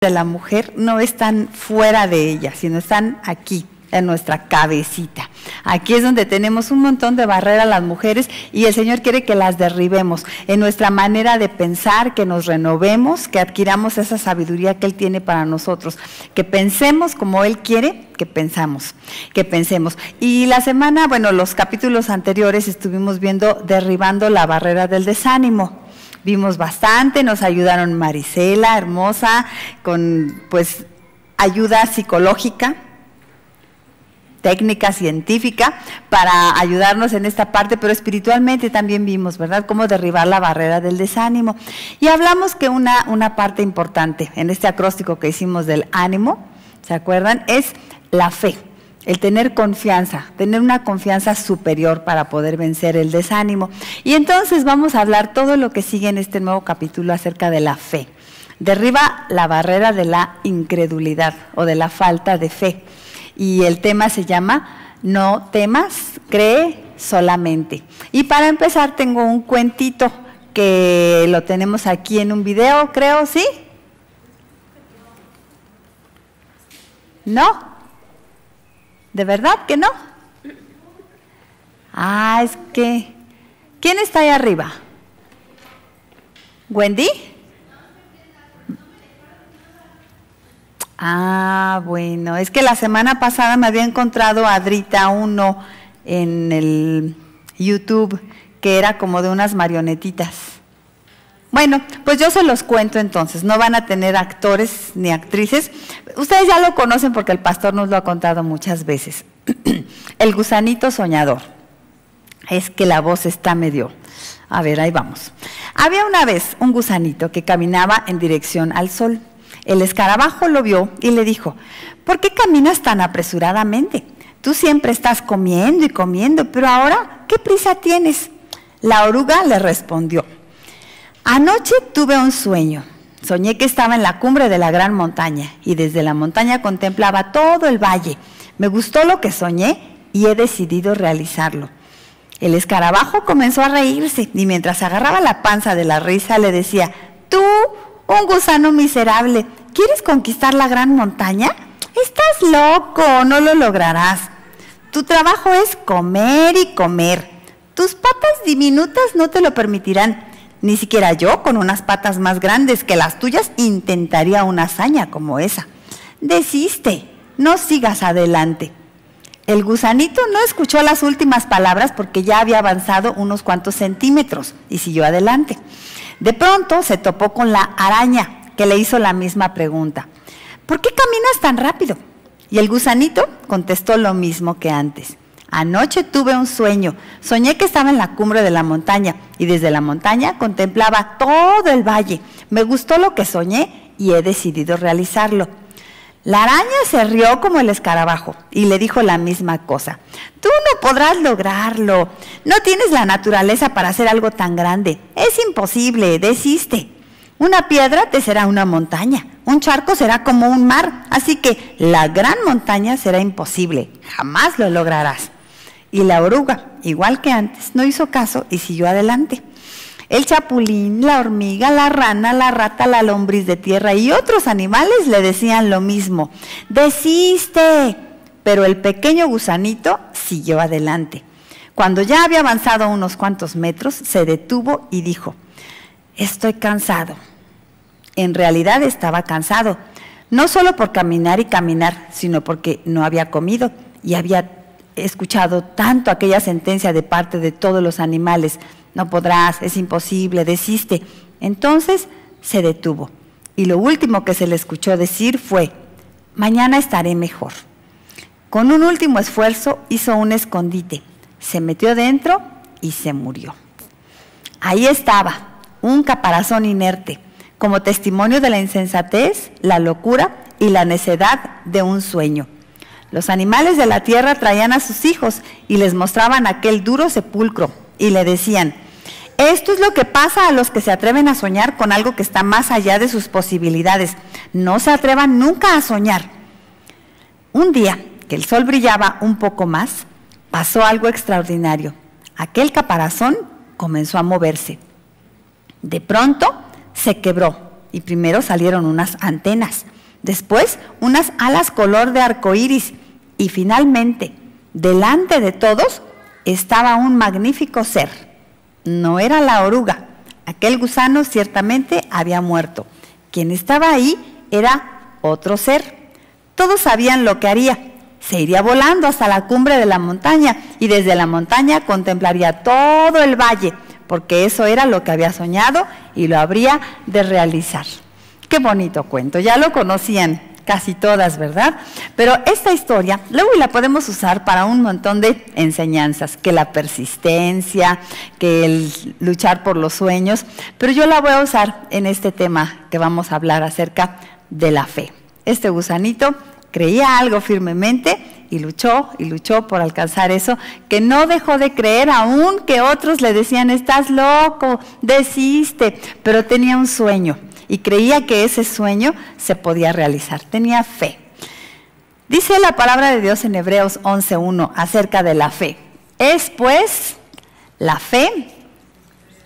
de la mujer no están fuera de ella, sino están aquí, en nuestra cabecita. Aquí es donde tenemos un montón de barreras las mujeres y el Señor quiere que las derribemos en nuestra manera de pensar, que nos renovemos, que adquiramos esa sabiduría que Él tiene para nosotros, que pensemos como Él quiere que pensemos. Y la semana, bueno, los capítulos anteriores estuvimos viendo derribando la barrera del desánimo. Vimos bastante, nos ayudaron Marisela, hermosa, con pues ayuda psicológica, técnica científica para ayudarnos en esta parte, pero espiritualmente también vimos, ¿verdad?, cómo derribar la barrera del desánimo. Y hablamos que una parte importante en este acróstico que hicimos del ánimo, ¿se acuerdan?, es la fe, el tener confianza, tener una confianza superior para poder vencer el desánimo. Y entonces vamos a hablar todo lo que sigue en este nuevo capítulo acerca de la fe. Derriba la barrera de la incredulidad o de la falta de fe. Y el tema se llama No temas, cree solamente. Y para empezar tengo un cuentito que lo tenemos aquí en un video, creo, ¿sí? ¿No? ¿De verdad que no? Ah, es que... ¿Quién está ahí arriba? ¿Wendy? Ah, bueno, es que la semana pasada me había encontrado a Adrita uno en el YouTube que era como de unas marionetitas. Bueno, pues yo se los cuento entonces, no van a tener actores ni actrices. Ustedes ya lo conocen porque el pastor nos lo ha contado muchas veces. El gusanito soñador. Es que la voz está medio... A ver, ahí vamos. Había una vez un gusanito que caminaba en dirección al sol. El escarabajo lo vio y le dijo, ¿por qué caminas tan apresuradamente? Tú siempre estás comiendo y comiendo, pero ahora, ¿qué prisa tienes? La oruga le respondió, anoche tuve un sueño. Soñé que estaba en la cumbre de la gran montaña y desde la montaña contemplaba todo el valle. Me gustó lo que soñé y he decidido realizarlo. El escarabajo comenzó a reírse y mientras agarraba la panza de la risa le decía, tú, un gusano miserable, ¿quieres conquistar la gran montaña? Estás loco, no lo lograrás. Tu trabajo es comer y comer. Tus patas diminutas no te lo permitirán. Ni siquiera yo, con unas patas más grandes que las tuyas, intentaría una hazaña como esa. Desiste, no sigas adelante. El gusanito no escuchó las últimas palabras porque ya había avanzado unos cuantos centímetros y siguió adelante. De pronto se topó con la araña, que le hizo la misma pregunta. ¿Por qué caminas tan rápido? Y el gusanito contestó lo mismo que antes. Anoche tuve un sueño. Soñé que estaba en la cumbre de la montaña y desde la montaña contemplaba todo el valle. Me gustó lo que soñé y he decidido realizarlo. La araña se rió como el escarabajo y le dijo la misma cosa. Tú no podrás lograrlo. No tienes la naturaleza para hacer algo tan grande. Es imposible, desiste. Una piedra te será una montaña. Un charco será como un mar. Así que la gran montaña será imposible. Jamás lo lograrás. Y la oruga, igual que antes, no hizo caso y siguió adelante. El chapulín, la hormiga, la rana, la rata, la lombriz de tierra y otros animales le decían lo mismo. ¡Desiste! Pero el pequeño gusanito siguió adelante. Cuando ya había avanzado unos cuantos metros, se detuvo y dijo, estoy cansado. En realidad estaba cansado, no solo por caminar y caminar, sino porque no había comido y había escuchado tanto aquella sentencia de parte de todos los animales. No podrás, es imposible, desiste. Entonces se detuvo y lo último que se le escuchó decir fue, mañana estaré mejor. Con un último esfuerzo hizo un escondite, se metió dentro y se murió. Ahí estaba, un caparazón inerte, como testimonio de la insensatez, la locura y la necedad de un sueño. Los animales de la tierra traían a sus hijos y les mostraban aquel duro sepulcro y le decían, esto es lo que pasa a los que se atreven a soñar con algo que está más allá de sus posibilidades. No se atrevan nunca a soñar. Un día que el sol brillaba un poco más, pasó algo extraordinario. Aquel caparazón comenzó a moverse. De pronto se quebró y primero salieron unas antenas. después unas alas color de arcoíris y finalmente, delante de todos, estaba un magnífico ser. No era la oruga, aquel gusano ciertamente había muerto. Quien estaba ahí era otro ser. Todos sabían lo que haría. Se iría volando hasta la cumbre de la montaña y desde la montaña contemplaría todo el valle, porque eso era lo que había soñado y lo habría de realizar. Qué bonito cuento, ya lo conocían casi todas, ¿verdad? Pero esta historia luego la podemos usar para un montón de enseñanzas, que la persistencia, que el luchar por los sueños, pero yo la voy a usar en este tema que vamos a hablar acerca de la fe. Este gusanito creía algo firmemente y luchó por alcanzar eso, que no dejó de creer aún que otros le decían, estás loco, desiste, pero tenía un sueño y creía que ese sueño se podía realizar, tenía fe. Dice la palabra de Dios en Hebreos 11:1 acerca de la fe. Es pues la fe,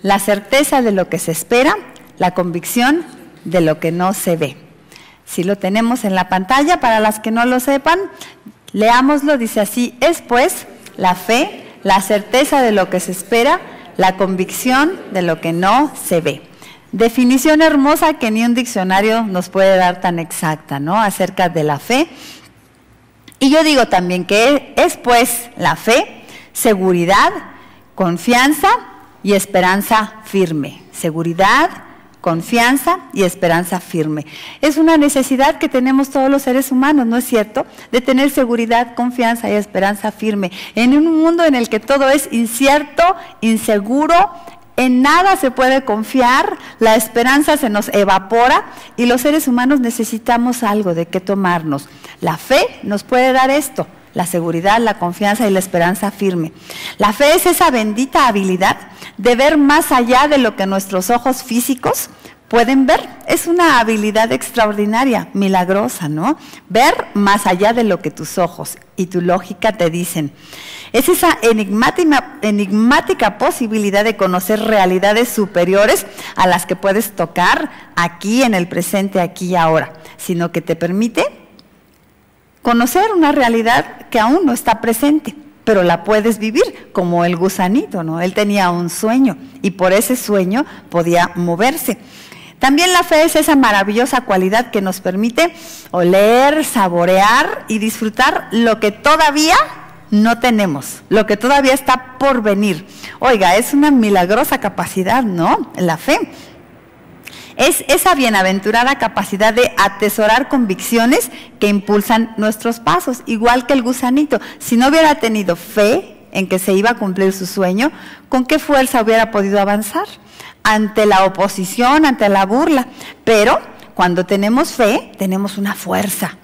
la certeza de lo que se espera, la convicción de lo que no se ve. Si lo tenemos en la pantalla, para las que no lo sepan, leámoslo, dice así, es pues la fe, la certeza de lo que se espera, la convicción de lo que no se ve. Definición hermosa que ni un diccionario nos puede dar tan exacta, ¿no? Acerca de la fe. Y yo digo también que es pues la fe, seguridad, confianza y esperanza firme. Seguridad, confianza y esperanza firme. Es una necesidad que tenemos todos los seres humanos, ¿no es cierto? De tener seguridad, confianza y esperanza firme. En un mundo en el que todo es incierto, inseguro, en nada se puede confiar, la esperanza se nos evapora y los seres humanos necesitamos algo de qué tomarnos. La fe nos puede dar esto, la seguridad, la confianza y la esperanza firme. La fe es esa bendita habilidad de ver más allá de lo que nuestros ojos físicos pueden ver. Es una habilidad extraordinaria, milagrosa, ¿no? Ver más allá de lo que tus ojos y tu lógica te dicen. Es esa enigmática posibilidad de conocer realidades superiores a las que puedes tocar aquí en el presente, aquí y ahora, sino que te permite conocer una realidad que aún no está presente, pero la puedes vivir como el gusanito, ¿no? Él tenía un sueño y por ese sueño podía moverse. También la fe es esa maravillosa cualidad que nos permite oler, saborear y disfrutar lo que todavía no tenemos, lo que todavía está por venir. Oiga, es una milagrosa capacidad, ¿no? La fe es esa bienaventurada capacidad de atesorar convicciones que impulsan nuestros pasos, igual que el gusanito. Si no hubiera tenido fe en que se iba a cumplir su sueño, ¿con qué fuerza hubiera podido avanzar? Ante la oposición, ante la burla. Pero cuando tenemos fe, tenemos una fuerza,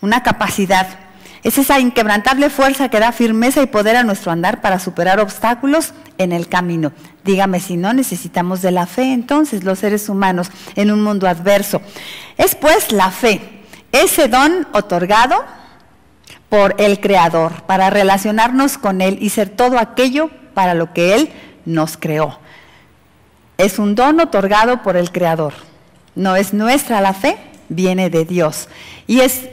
una capacidad. Es esa inquebrantable fuerza que da firmeza y poder a nuestro andar para superar obstáculos en el camino. Dígame si no necesitamos de la fe entonces los seres humanos en un mundo adverso. Es pues la fe, ese don otorgado por el Creador para relacionarnos con Él y ser todo aquello para lo que Él nos creó. Es un don otorgado por el Creador. No es nuestra la fe, viene de Dios. Y es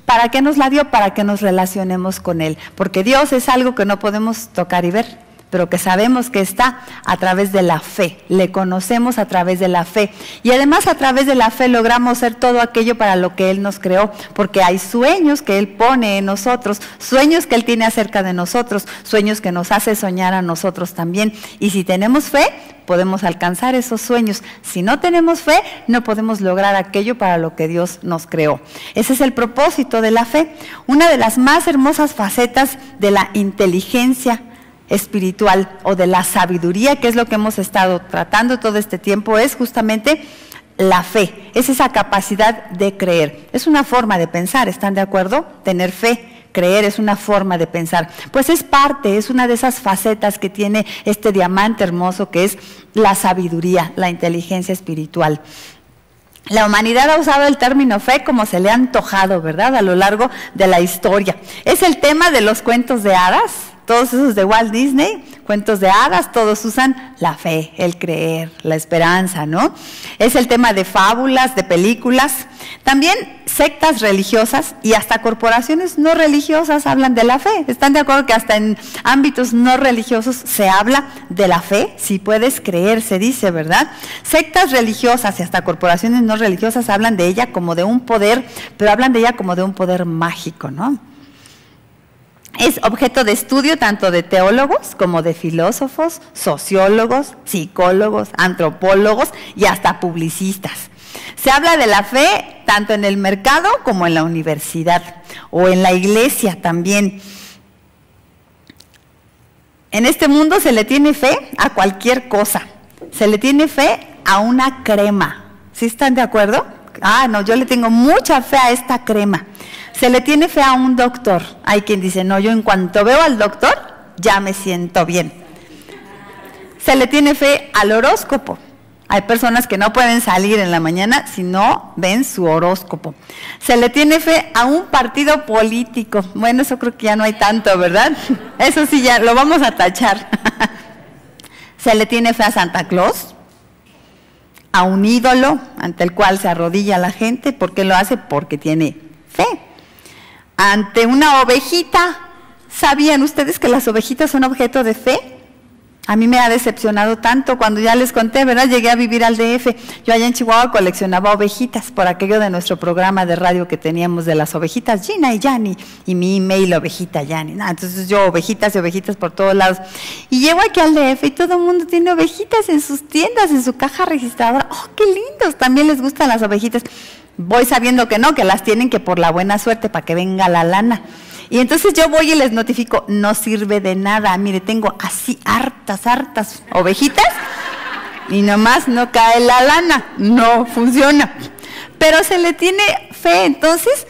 ¿para qué nos la dio? Para que nos relacionemos con Él. Porque Dios es algo que no podemos tocar y ver, pero que sabemos que está a través de la fe. Le conocemos a través de la fe. Y además a través de la fe logramos ser todo aquello para lo que Él nos creó. Porque hay sueños que Él pone en nosotros, sueños que Él tiene acerca de nosotros, sueños que nos hace soñar a nosotros también. Y si tenemos fe, podemos alcanzar esos sueños. Si no tenemos fe, no podemos lograr aquello para lo que Dios nos creó. Ese es el propósito de la fe. Una de las más hermosas facetas de la inteligencia espiritual o de la sabiduría, que es lo que hemos estado tratando todo este tiempo, es justamente la fe. Es esa capacidad de creer. Es una forma de pensar, ¿están de acuerdo? Tener fe. Creer es una forma de pensar. Pues es parte, es una de esas facetas que tiene este diamante hermoso que es la sabiduría, la inteligencia espiritual. La humanidad ha usado el término fe como se le ha antojado, ¿verdad? A lo largo de la historia. Es el tema de los cuentos de hadas, Todos esos de Walt Disney, cuentos de hadas, todos usan la fe, el creer, la esperanza, ¿no? Es el tema de fábulas, de películas. También sectas religiosas y hasta corporaciones no religiosas hablan de la fe. ¿Están de acuerdo que hasta en ámbitos no religiosos se habla de la fe? Si puedes creer, se dice, ¿verdad? Sectas religiosas y hasta corporaciones no religiosas hablan de ella como de un poder, pero hablan de ella como de un poder mágico, ¿no? Es objeto de estudio tanto de teólogos como de filósofos, sociólogos, psicólogos, antropólogos y hasta publicistas. Se habla de la fe tanto en el mercado como en la universidad o en la iglesia también. En este mundo se le tiene fe a cualquier cosa. Se le tiene fe a una crema. ¿Sí están de acuerdo? Ah, no, yo le tengo mucha fe a esta crema. Se le tiene fe a un doctor. Hay quien dice, no, yo en cuanto veo al doctor, ya me siento bien. Se le tiene fe al horóscopo. Hay personas que no pueden salir en la mañana si no ven su horóscopo. Se le tiene fe a un partido político. Bueno, eso creo que ya no hay tanto, ¿verdad? Eso sí, ya lo vamos a tachar. Se le tiene fe a Santa Claus, a un ídolo ante el cual se arrodilla la gente. ¿Por qué lo hace? Porque tiene fe. Ante una ovejita. ¿Sabían ustedes que las ovejitas son objeto de fe? A mí me ha decepcionado tanto cuando ya les conté, ¿verdad? Llegué a vivir al DF. Yo allá en Chihuahua coleccionaba ovejitas por aquello de nuestro programa de radio que teníamos de las ovejitas Gina y Yani, y mi email ovejita Yani. Entonces yo ovejitas y ovejitas por todos lados. Y llego aquí al DF y todo el mundo tiene ovejitas en sus tiendas, en su caja registradora. ¡Oh, qué lindos! También les gustan las ovejitas. Voy sabiendo que no, que las tienen que por la buena suerte para que venga la lana. Y entonces yo voy y les notifico, no sirve de nada. Mire, tengo así hartas ovejitas y nomás no cae la lana, no funciona. Pero se le tiene fe entonces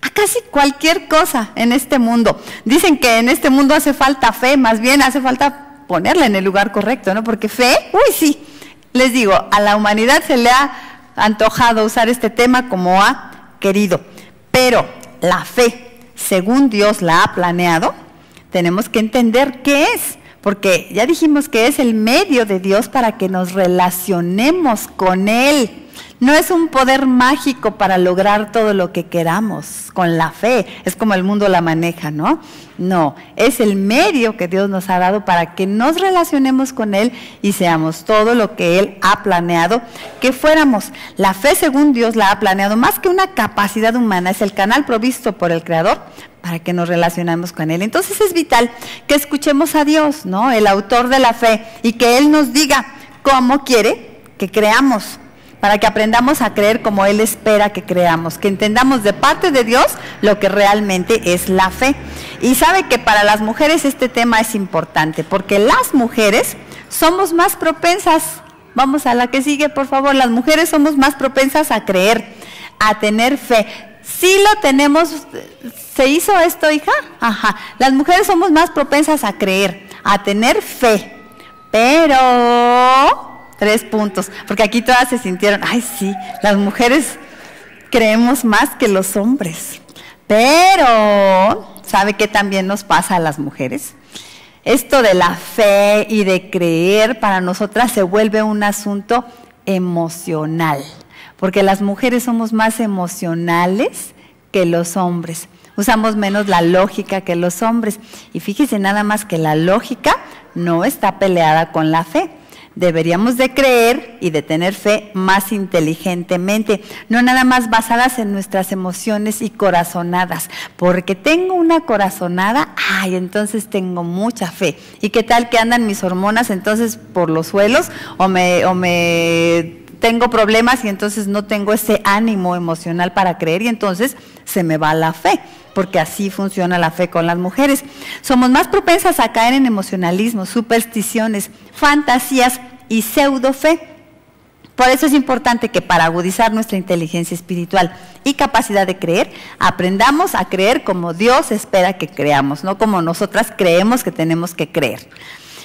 a casi cualquier cosa en este mundo. Dicen que en este mundo hace falta fe, más bien hace falta ponerla en el lugar correcto, ¿no? Porque fe, uy sí, les digo, a la humanidad se le ha antojado usar este tema como ha querido. Pero la fe, según Dios la ha planeado, tenemos que entender qué es, porque ya dijimos que es el medio de Dios para que nos relacionemos con Él. No es un poder mágico para lograr todo lo que queramos con la fe, es como el mundo la maneja, ¿no? No, es el medio que Dios nos ha dado para que nos relacionemos con Él y seamos todo lo que Él ha planeado que fuéramos. La fe, según Dios la ha planeado, más que una capacidad humana, es el canal provisto por el Creador para que nos relacionemos con Él. Entonces es vital que escuchemos a Dios, ¿no? El autor de la fe, y que Él nos diga cómo quiere que creamos, para que aprendamos a creer como Él espera que creamos, que entendamos de parte de Dios lo que realmente es la fe. Y sabe que para las mujeres este tema es importante, porque las mujeres somos más propensas, vamos a la que sigue por favor, las mujeres somos más propensas a creer, a tener fe. Sí lo tenemos, ¿se hizo esto, hija? Ajá, las mujeres somos más propensas a creer, a tener fe, pero... 3 puntos, porque aquí todas se sintieron, ay sí, las mujeres creemos más que los hombres, pero ¿sabe qué también nos pasa a las mujeres? Esto de la fe y de creer para nosotras se vuelve un asunto emocional, porque las mujeres somos más emocionales que los hombres, usamos menos la lógica que los hombres, y fíjese nada más que la lógica no está peleada con la fe. Deberíamos de creer y de tener fe más inteligentemente, no nada más basadas en nuestras emociones y corazonadas, porque tengo una corazonada, ay, entonces tengo mucha fe. ¿Y qué tal que andan mis hormonas entonces por los suelos o me tengo problemas y entonces no tengo ese ánimo emocional para creer y entonces se me va la fe? Porque así funciona la fe con las mujeres. Somos más propensas a caer en emocionalismo, supersticiones, fantasías y pseudo fe. Por eso es importante que para agudizar nuestra inteligencia espiritual y capacidad de creer, aprendamos a creer como Dios espera que creamos, no como nosotras creemos que tenemos que creer.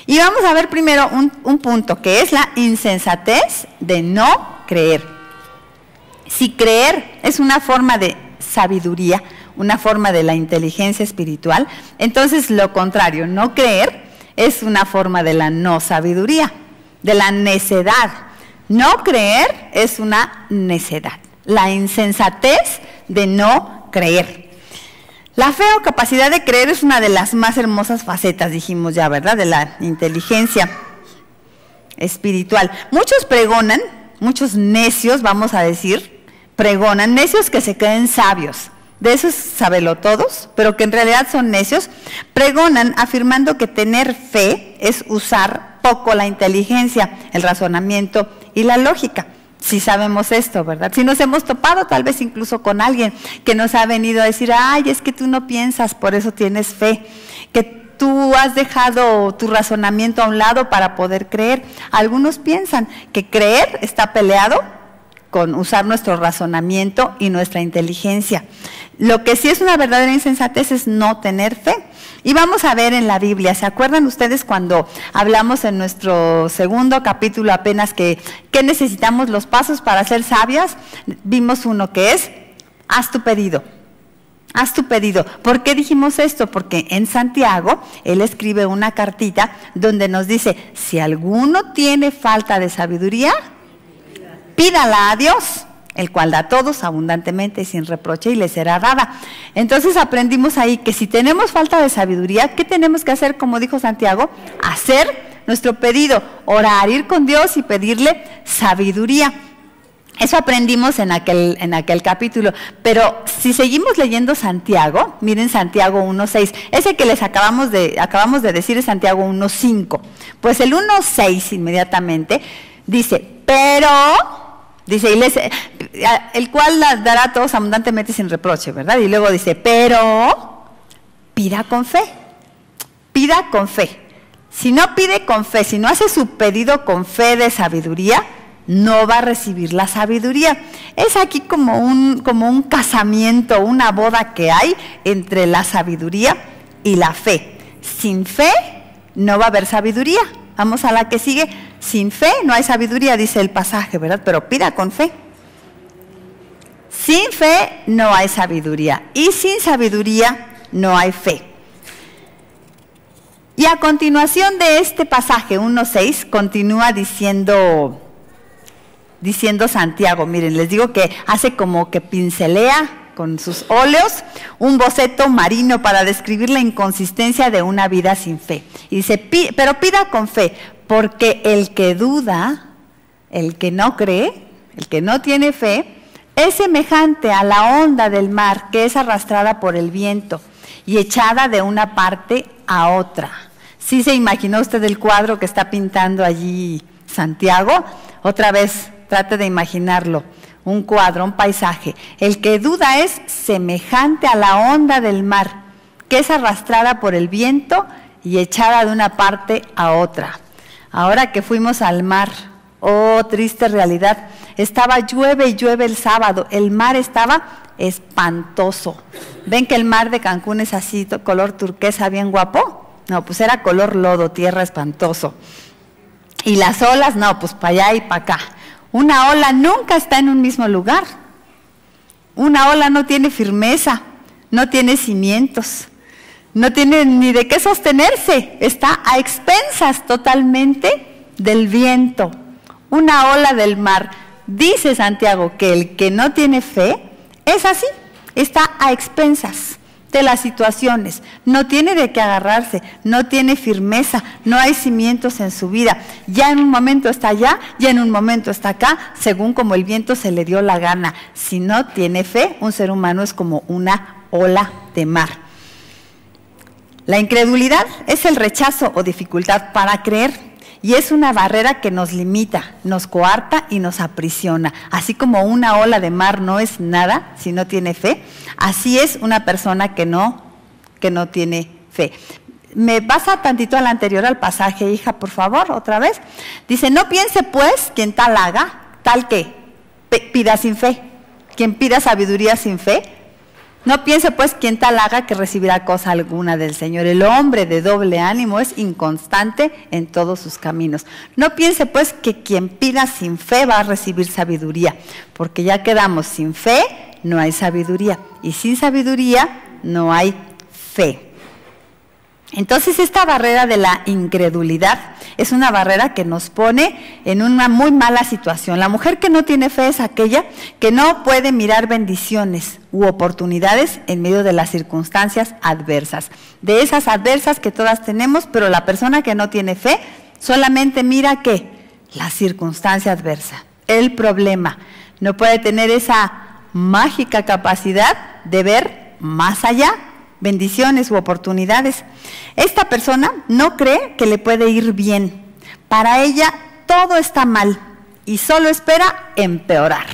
Y vamos a ver primero un punto, que es la insensatez de no creer. Si creer es una forma de sabiduría, una forma de la inteligencia espiritual, entonces lo contrario, no creer, es una forma de la no sabiduría, de la necedad. No creer es una necedad, la insensatez de no creer. La fe o capacidad de creer es una de las más hermosas facetas, dijimos ya, ¿verdad?, de la inteligencia espiritual. Muchos pregonan, muchos necios, vamos a decir, pregonan, necios que se creen sabios, de esos sábelo todos, pero que en realidad son necios, pregonan afirmando que tener fe es usar poco la inteligencia, el razonamiento y la lógica. Si sabemos esto, ¿verdad? Si nos hemos topado tal vez incluso con alguien que nos ha venido a decir, ay, es que tú no piensas, por eso tienes fe, que tú has dejado tu razonamiento a un lado para poder creer. Algunos piensan que creer está peleado con usar nuestro razonamiento y nuestra inteligencia. Lo que sí es una verdadera insensatez es no tener fe. Y vamos a ver en la Biblia, ¿se acuerdan ustedes cuando hablamos en nuestro segundo capítulo apenas que necesitamos los pasos para ser sabias? Vimos uno que es, haz tu pedido. Haz tu pedido. ¿Por qué dijimos esto? Porque en Santiago, él escribe una cartita donde nos dice, si alguno tiene falta de sabiduría, pídala a Dios, el cual da a todos abundantemente y sin reproche y le será dada. Entonces aprendimos ahí que si tenemos falta de sabiduría, ¿qué tenemos que hacer? Como dijo Santiago, hacer nuestro pedido, orar, ir con Dios y pedirle sabiduría. Eso aprendimos en aquel capítulo, pero si seguimos leyendo Santiago, miren Santiago 1.6, ese que les acabamos de decir es Santiago 1.5, pues el 1.6 inmediatamente dice, pero, dice, el cual dará a todos abundantemente sin reproche, ¿verdad? Y luego dice, pero pida con fe, pida con fe. Si no pide con fe, si no hace su pedido con fe de sabiduría, no va a recibir la sabiduría. Es aquí como un casamiento, una boda que hay entre la sabiduría y la fe. Sin fe no va a haber sabiduría. Vamos a la que sigue. Sin fe no hay sabiduría, dice el pasaje, ¿verdad? Pero pida con fe. Sin fe no hay sabiduría y sin sabiduría no hay fe. Y a continuación de este pasaje 1.6 continúa diciendo Santiago, miren, les digo que hace como que pincelea con sus óleos un boceto marino para describir la inconsistencia de una vida sin fe. Y dice, pero pida con fe, porque el que duda, el que no cree, el que no tiene fe, es semejante a la onda del mar que es arrastrada por el viento y echada de una parte a otra. ¿Sí se imaginó usted el cuadro que está pintando allí Santiago? Otra vez, trate de imaginarlo, un cuadro, un paisaje. El que duda es semejante a la onda del mar, que es arrastrada por el viento y echada de una parte a otra. Ahora que fuimos al mar, oh, triste realidad, estaba llueve y llueve el sábado, el mar estaba espantoso. ¿Ven que el mar de Cancún es así, color turquesa, bien guapo? No, pues era color lodo, tierra, espantoso. Y las olas, no, pues para allá y para acá. Una ola nunca está en un mismo lugar. Una ola no tiene firmeza, no tiene cimientos, no tiene ni de qué sostenerse, está a expensas totalmente del viento. Una ola del mar. Dice Santiago que el que no tiene fe es así, está a expensas de las situaciones, no tiene de qué agarrarse, no tiene firmeza, no hay cimientos en su vida, ya en un momento está allá, ya en un momento está acá, según como el viento se le dio la gana. Si no tiene fe, un ser humano es como una ola de mar. La incredulidad es el rechazo o dificultad para creer. Y es una barrera que nos limita, nos coarta y nos aprisiona. Así como una ola de mar no es nada si no tiene fe, así es una persona que no tiene fe. Me pasa tantito al anterior, al pasaje, hija, por favor, otra vez. Dice, no piense pues quien tal haga, tal que pida sin fe. Quien pida sabiduría sin fe, no piense pues quien tal haga que recibirá cosa alguna del Señor. El hombre de doble ánimo es inconstante en todos sus caminos. No piense pues que quien pida sin fe va a recibir sabiduría, porque ya quedamos sin fe, no hay sabiduría. Y sin sabiduría no hay fe. Entonces esta barrera de la incredulidad es una barrera que nos pone en una muy mala situación. La mujer que no tiene fe es aquella que no puede mirar bendiciones u oportunidades en medio de las circunstancias adversas. De esas adversas que todas tenemos, pero la persona que no tiene fe solamente mira ¿qué? La circunstancia adversa, el problema. No puede tener esa mágica capacidad de ver más allá, bendiciones u oportunidades. Esta persona no cree que le puede ir bien. Para ella todo está mal y solo espera empeorar,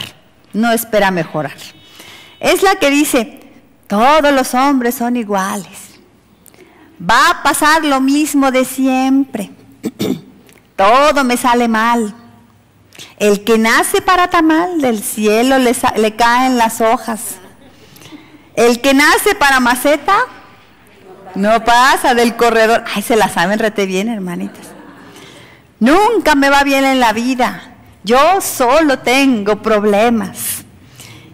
no espera mejorar. Es la que dice, todos los hombres son iguales, va a pasar lo mismo de siempre, todo me sale mal. El que nace para tamal, del cielo le caen las hojas. El que nace para maceta, no pasa del corredor. Ay, se la saben rete bien, hermanitas. Nunca me va bien en la vida. Yo solo tengo problemas.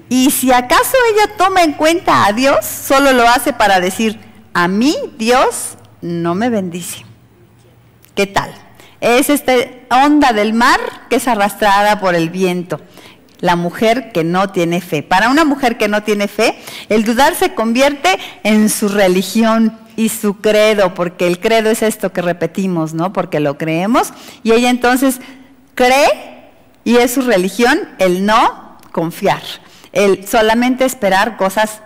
Y si acaso ella toma en cuenta a Dios, solo lo hace para decir, a mí Dios no me bendice. ¿Qué tal? Es esta onda del mar que es arrastrada por el viento. La mujer que no tiene fe. Para una mujer que no tiene fe, el dudar se convierte en su religión y su credo, porque el credo es esto que repetimos, ¿no? Porque lo creemos, y ella entonces cree, y es su religión el no confiar, el solamente esperar cosas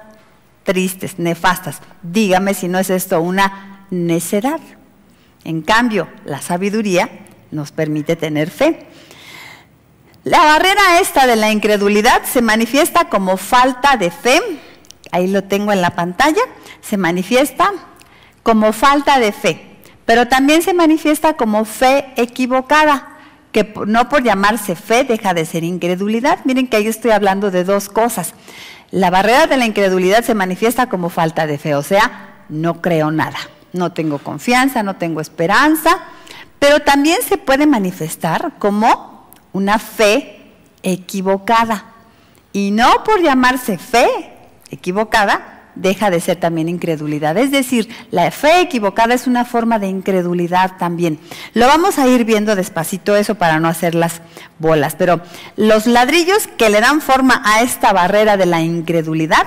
tristes, nefastas. Dígame si no es esto una necedad. En cambio, la sabiduría nos permite tener fe. La barrera esta de la incredulidad se manifiesta como falta de fe. Ahí lo tengo en la pantalla. Se manifiesta como falta de fe, pero también se manifiesta como fe equivocada, que no por llamarse fe deja de ser incredulidad. Miren que ahí estoy hablando de dos cosas. La barrera de la incredulidad se manifiesta como falta de fe, o sea, no creo nada, no tengo confianza, no tengo esperanza, pero también se puede manifestar como una fe equivocada. Y no por llamarse fe equivocada, deja de ser también incredulidad. Es decir, la fe equivocada es una forma de incredulidad también. Lo vamos a ir viendo despacito eso para no hacer las bolas. Pero los ladrillos que le dan forma a esta barrera de la incredulidad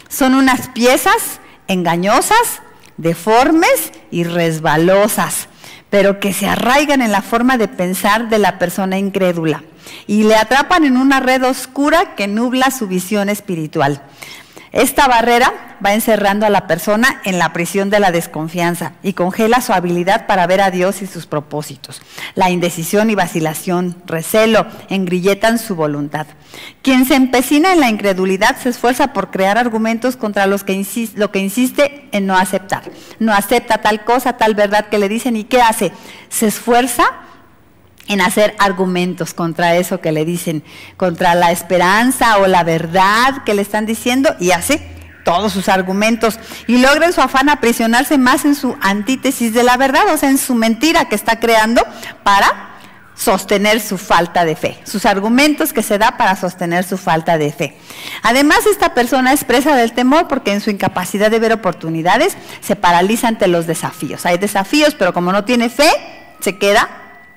son unas piezas engañosas, deformes y resbalosas, pero que se arraigan en la forma de pensar de la persona incrédula y le atrapan en una red oscura que nubla su visión espiritual. Esta barrera va encerrando a la persona en la prisión de la desconfianza y congela su habilidad para ver a Dios y sus propósitos. La indecisión y vacilación, recelo, engrilletan su voluntad. Quien se empecina en la incredulidad se esfuerza por crear argumentos contra lo que insiste en no aceptar. No acepta tal cosa, tal verdad que le dicen, ¿y qué hace? Se esfuerza en hacer argumentos contra eso que le dicen, contra la esperanza o la verdad que le están diciendo, y hace todos sus argumentos y logra en su afán aprisionarse más en su antítesis de la verdad, o sea, en su mentira que está creando para sostener su falta de fe, sus argumentos que se da para sostener su falta de fe. Además, esta persona es presa del temor porque en su incapacidad de ver oportunidades se paraliza ante los desafíos. Hay desafíos, pero como no tiene fe, se queda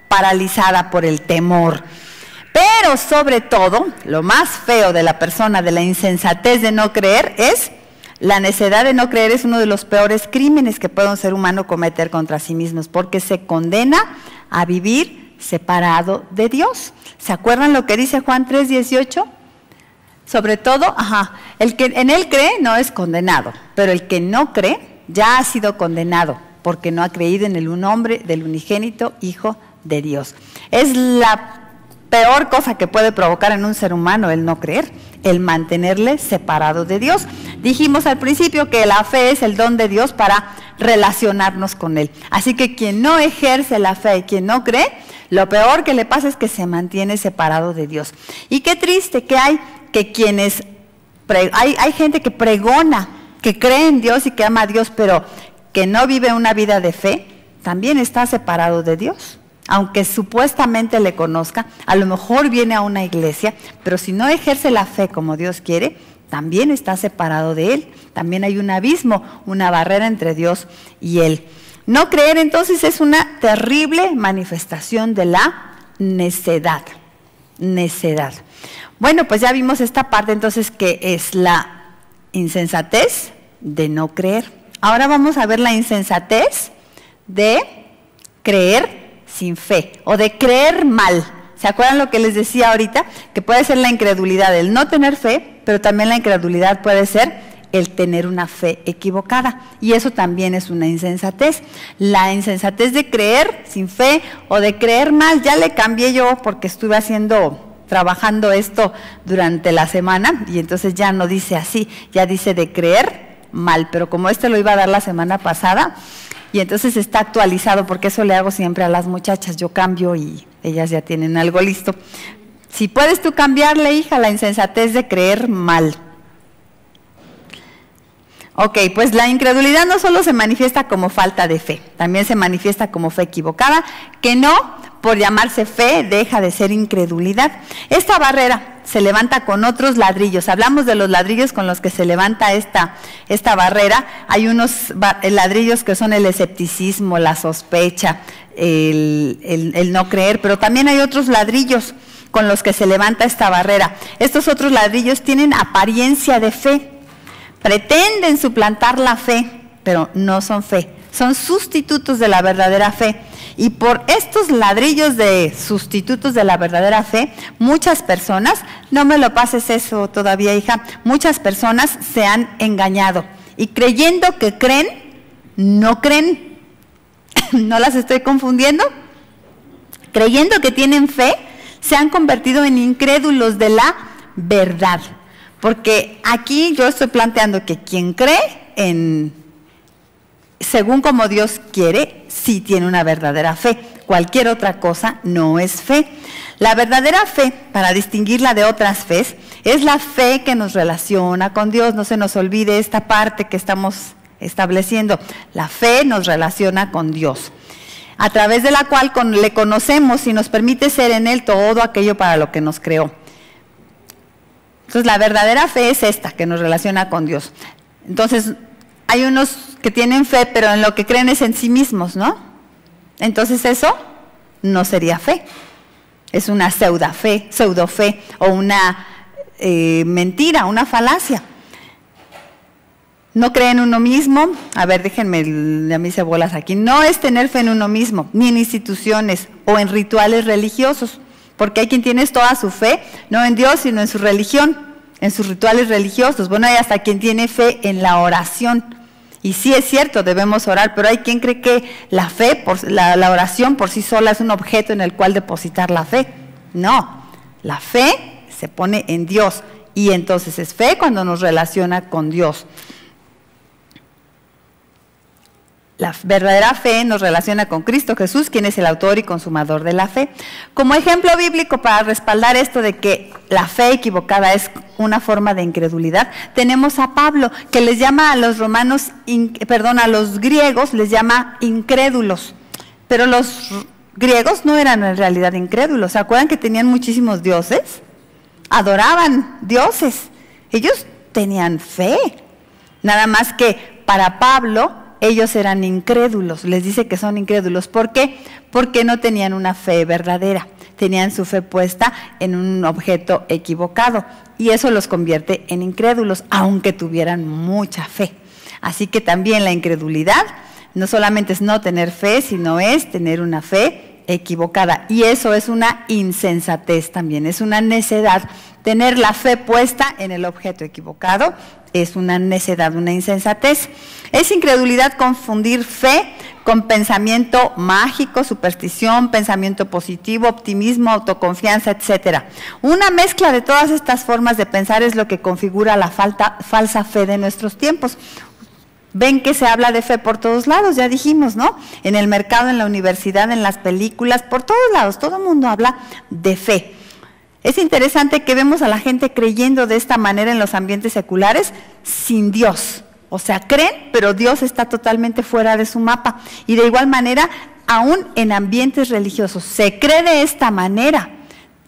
paralizada por el temor. Pero sobre todo, lo más feo de la persona, de la insensatez de no creer, es la necedad de no creer. Es uno de los peores crímenes que puede un ser humano cometer contra sí mismo, porque se condena a vivir separado de Dios. ¿Se acuerdan lo que dice Juan 3:18? Sobre todo, el que en él cree no es condenado, pero el que no cree ya ha sido condenado, porque no ha creído en el nombre del unigénito Hijo de Dios. Es la peor cosa que puede provocar en un ser humano el no creer, el mantenerle separado de Dios. Dijimos al principio que la fe es el don de Dios para relacionarnos con Él. Así que quien no ejerce la fe y quien no cree, lo peor que le pasa es que se mantiene separado de Dios. Y qué triste que hay gente que pregona, que cree en Dios y que ama a Dios, pero que no vive una vida de fe, también está separado de Dios. Aunque supuestamente le conozca, a lo mejor viene a una iglesia, pero si no ejerce la fe como Dios quiere, también está separado de Él. También hay un abismo, una barrera entre Dios y Él. No creer entonces es una terrible manifestación de la necedad. Necedad. Bueno, pues ya vimos esta parte entonces que es la insensatez de no creer. Ahora vamos a ver la insensatez de creer sin fe o de creer mal. ¿Se acuerdan lo que les decía ahorita? Que puede ser la incredulidad, el no tener fe, pero también la incredulidad puede ser el tener una fe equivocada. Y eso también es una insensatez. La insensatez de creer sin fe o de creer mal, ya le cambié yo porque estuve trabajando esto durante la semana y entonces ya no dice así, ya dice de creer mal. Pero como lo iba a dar la semana pasada, y entonces está actualizado, porque eso le hago siempre a las muchachas, yo cambio y ellas ya tienen algo listo. Si puedes tú cambiarle, hija, la insensatez de creer mal. Ok, pues la incredulidad no solo se manifiesta como falta de fe, también se manifiesta como fe equivocada, que no, por llamarse fe, deja de ser incredulidad. Esta barrera se levanta con otros ladrillos. Hablamos de los ladrillos con los que se levanta esta barrera. Hay unos ladrillos que son el escepticismo, la sospecha, el no creer, pero también hay otros ladrillos con los que se levanta esta barrera. Estos otros ladrillos tienen apariencia de fe, pretenden suplantar la fe, pero no son fe, son sustitutos de la verdadera fe. Y por estos ladrillos de sustitutos de la verdadera fe, muchas personas, no me lo pases eso todavía, hija, muchas personas se han engañado y creyendo que creen, no creen. ¿No las estoy confundiendo? Creyendo que tienen fe, se han convertido en incrédulos de la verdad. Porque aquí yo estoy planteando que quien cree según como Dios quiere, sí tiene una verdadera fe. Cualquier otra cosa no es fe. La verdadera fe, para distinguirla de otras fes, es la fe que nos relaciona con Dios. No se nos olvide esta parte que estamos estableciendo. La fe nos relaciona con Dios, a través de la cual le conocemos y nos permite ser en Él todo aquello para lo que nos creó. Entonces la verdadera fe es esta, que nos relaciona con Dios. Entonces hay unos que tienen fe, pero en lo que creen es en sí mismos, ¿no? Entonces eso no sería fe. Es una pseudofe o una mentira, una falacia. No cree en uno mismo. A ver, déjenme, a mí se bolas aquí. No es tener fe en uno mismo, ni en instituciones o en rituales religiosos. Porque hay quien tiene toda su fe, no en Dios, sino en su religión, en sus rituales religiosos. Bueno, hay hasta quien tiene fe en la oración. Y sí es cierto, debemos orar, pero hay quien cree que la fe, la oración por sí sola es un objeto en el cual depositar la fe. No, la fe se pone en Dios y entonces es fe cuando nos relaciona con Dios. La verdadera fe nos relaciona con Cristo Jesús, quien es el autor y consumador de la fe. Como ejemplo bíblico para respaldar esto de que la fe equivocada es una forma de incredulidad, tenemos a Pablo, que les llama a los a los griegos les llama incrédulos. Pero los griegos no eran en realidad incrédulos. ¿Se acuerdan que tenían muchísimos dioses? Adoraban dioses. Ellos tenían fe. Nada más que para Pablo ellos eran incrédulos, les dice que son incrédulos. ¿Por qué? Porque no tenían una fe verdadera, tenían su fe puesta en un objeto equivocado y eso los convierte en incrédulos, aunque tuvieran mucha fe. Así que también la incredulidad no solamente es no tener fe, sino es tener una fe equivocada. Y eso es una insensatez también, es una necedad. Tener la fe puesta en el objeto equivocado es una necedad, una insensatez. Es incredulidad confundir fe con pensamiento mágico, superstición, pensamiento positivo, optimismo, autoconfianza, etcétera. Una mezcla de todas estas formas de pensar es lo que configura la falsa fe de nuestros tiempos. Ven que se habla de fe por todos lados, ya dijimos, ¿no? En el mercado, en la universidad, en las películas, por todos lados, todo el mundo habla de fe. Es interesante que vemos a la gente creyendo de esta manera en los ambientes seculares sin Dios. O sea, creen, pero Dios está totalmente fuera de su mapa. Y de igual manera, aún en ambientes religiosos, se cree de esta manera.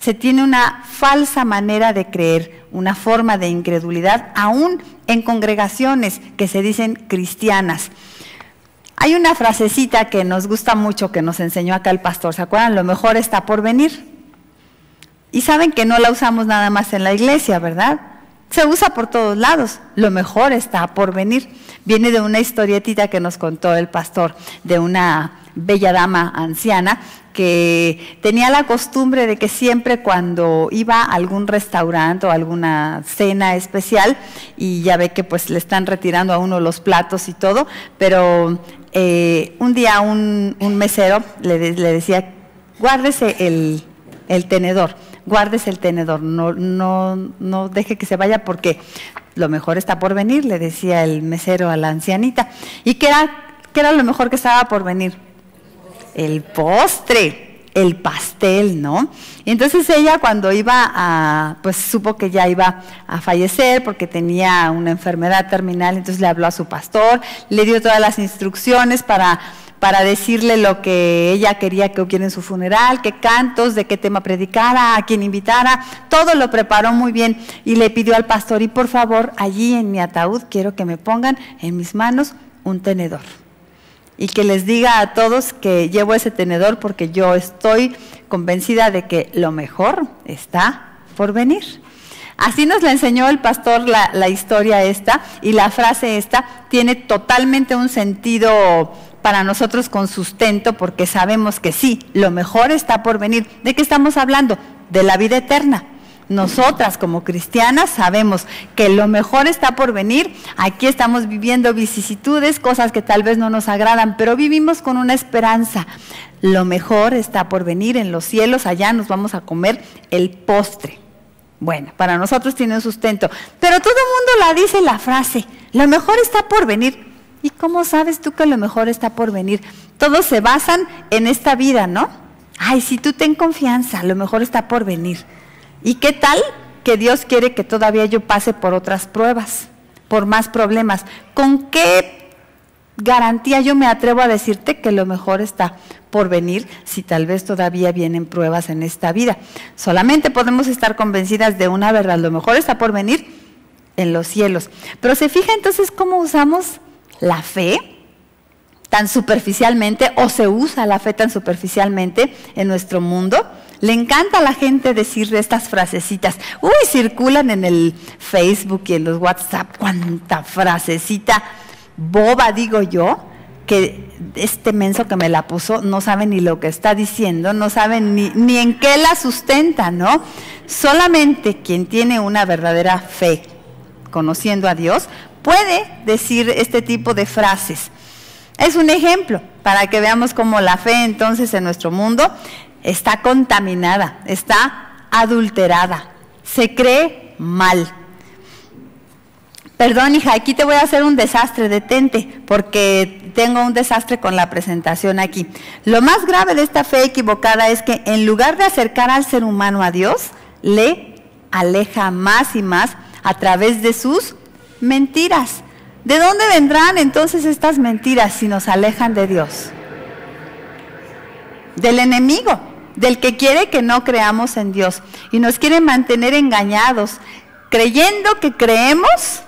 se tiene una falsa manera de creer, una forma de incredulidad, aún en congregaciones que se dicen cristianas. Hay una frasecita que nos gusta mucho, que nos enseñó acá el pastor, ¿se acuerdan? Lo mejor está por venir. Y saben que no la usamos nada más en la iglesia, ¿verdad? Se usa por todos lados, lo mejor está por venir. Viene de una historietita que nos contó el pastor, de una bella dama anciana que tenía la costumbre de que siempre cuando iba a algún restaurante o alguna cena especial, y ya ve que pues le están retirando a uno los platos y todo, pero un día un mesero le decía, guárdese el tenedor, guárdese el tenedor, no deje que se vaya porque lo mejor está por venir, le decía el mesero a la ancianita. ¿Y qué era lo mejor que estaba por venir? El postre, el pastel, ¿no? Y entonces ella cuando pues supo que ya iba a fallecer porque tenía una enfermedad terminal, entonces le habló a su pastor, le dio todas las instrucciones para decirle lo que ella quería que hubiera en su funeral, qué cantos, de qué tema predicara, a quién invitara, todo lo preparó muy bien y le pidió al pastor, y por favor, allí en mi ataúd quiero que me pongan en mis manos un tenedor. Y que les diga a todos que llevo ese tenedor porque yo estoy convencida de que lo mejor está por venir. Así nos la enseñó el pastor la historia esta, y la frase esta tiene totalmente un sentido para nosotros con sustento, porque sabemos que sí, lo mejor está por venir. ¿De qué estamos hablando? De la vida eterna. Nosotras como cristianas sabemos que lo mejor está por venir. Aquí estamos viviendo vicisitudes, cosas que tal vez no nos agradan, pero vivimos con una esperanza. Lo mejor está por venir en los cielos, allá nos vamos a comer el postre. Bueno, para nosotros tiene un sustento, pero todo el mundo la dice la frase, lo mejor está por venir. ¿Y cómo sabes tú que lo mejor está por venir? Todos se basan en esta vida, ¿no? Ay, si tú ten confianza, lo mejor está por venir. ¿Y qué tal que Dios quiere que todavía yo pase por otras pruebas, por más problemas? ¿Con qué garantía yo me atrevo a decirte que lo mejor está por venir si tal vez todavía vienen pruebas en esta vida? Solamente podemos estar convencidas de una verdad, lo mejor está por venir en los cielos. Pero se fija entonces cómo usamos la fe tan superficialmente, o se usa la fe tan superficialmente en nuestro mundo. Le encanta a la gente decir estas frasecitas. Uy, circulan en el Facebook y en los WhatsApp, cuánta frasecita boba, digo yo, que este menso que me la puso no sabe ni lo que está diciendo, no sabe ni en qué la sustenta, ¿no? Solamente quien tiene una verdadera fe, conociendo a Dios, puede decir este tipo de frases. Es un ejemplo para que veamos cómo la fe entonces en nuestro mundo está contaminada, está adulterada, se cree mal. Perdón, hija, aquí te voy a hacer un desastre, detente, porque tengo un desastre con la presentación aquí. Lo más grave de esta fe equivocada es que en lugar de acercar al ser humano a Dios, le aleja más y más a través de sus mentiras. ¿De dónde vendrán entonces estas mentiras si nos alejan de Dios? Del enemigo, del que quiere que no creamos en Dios y nos quiere mantener engañados, creyendo que creemos,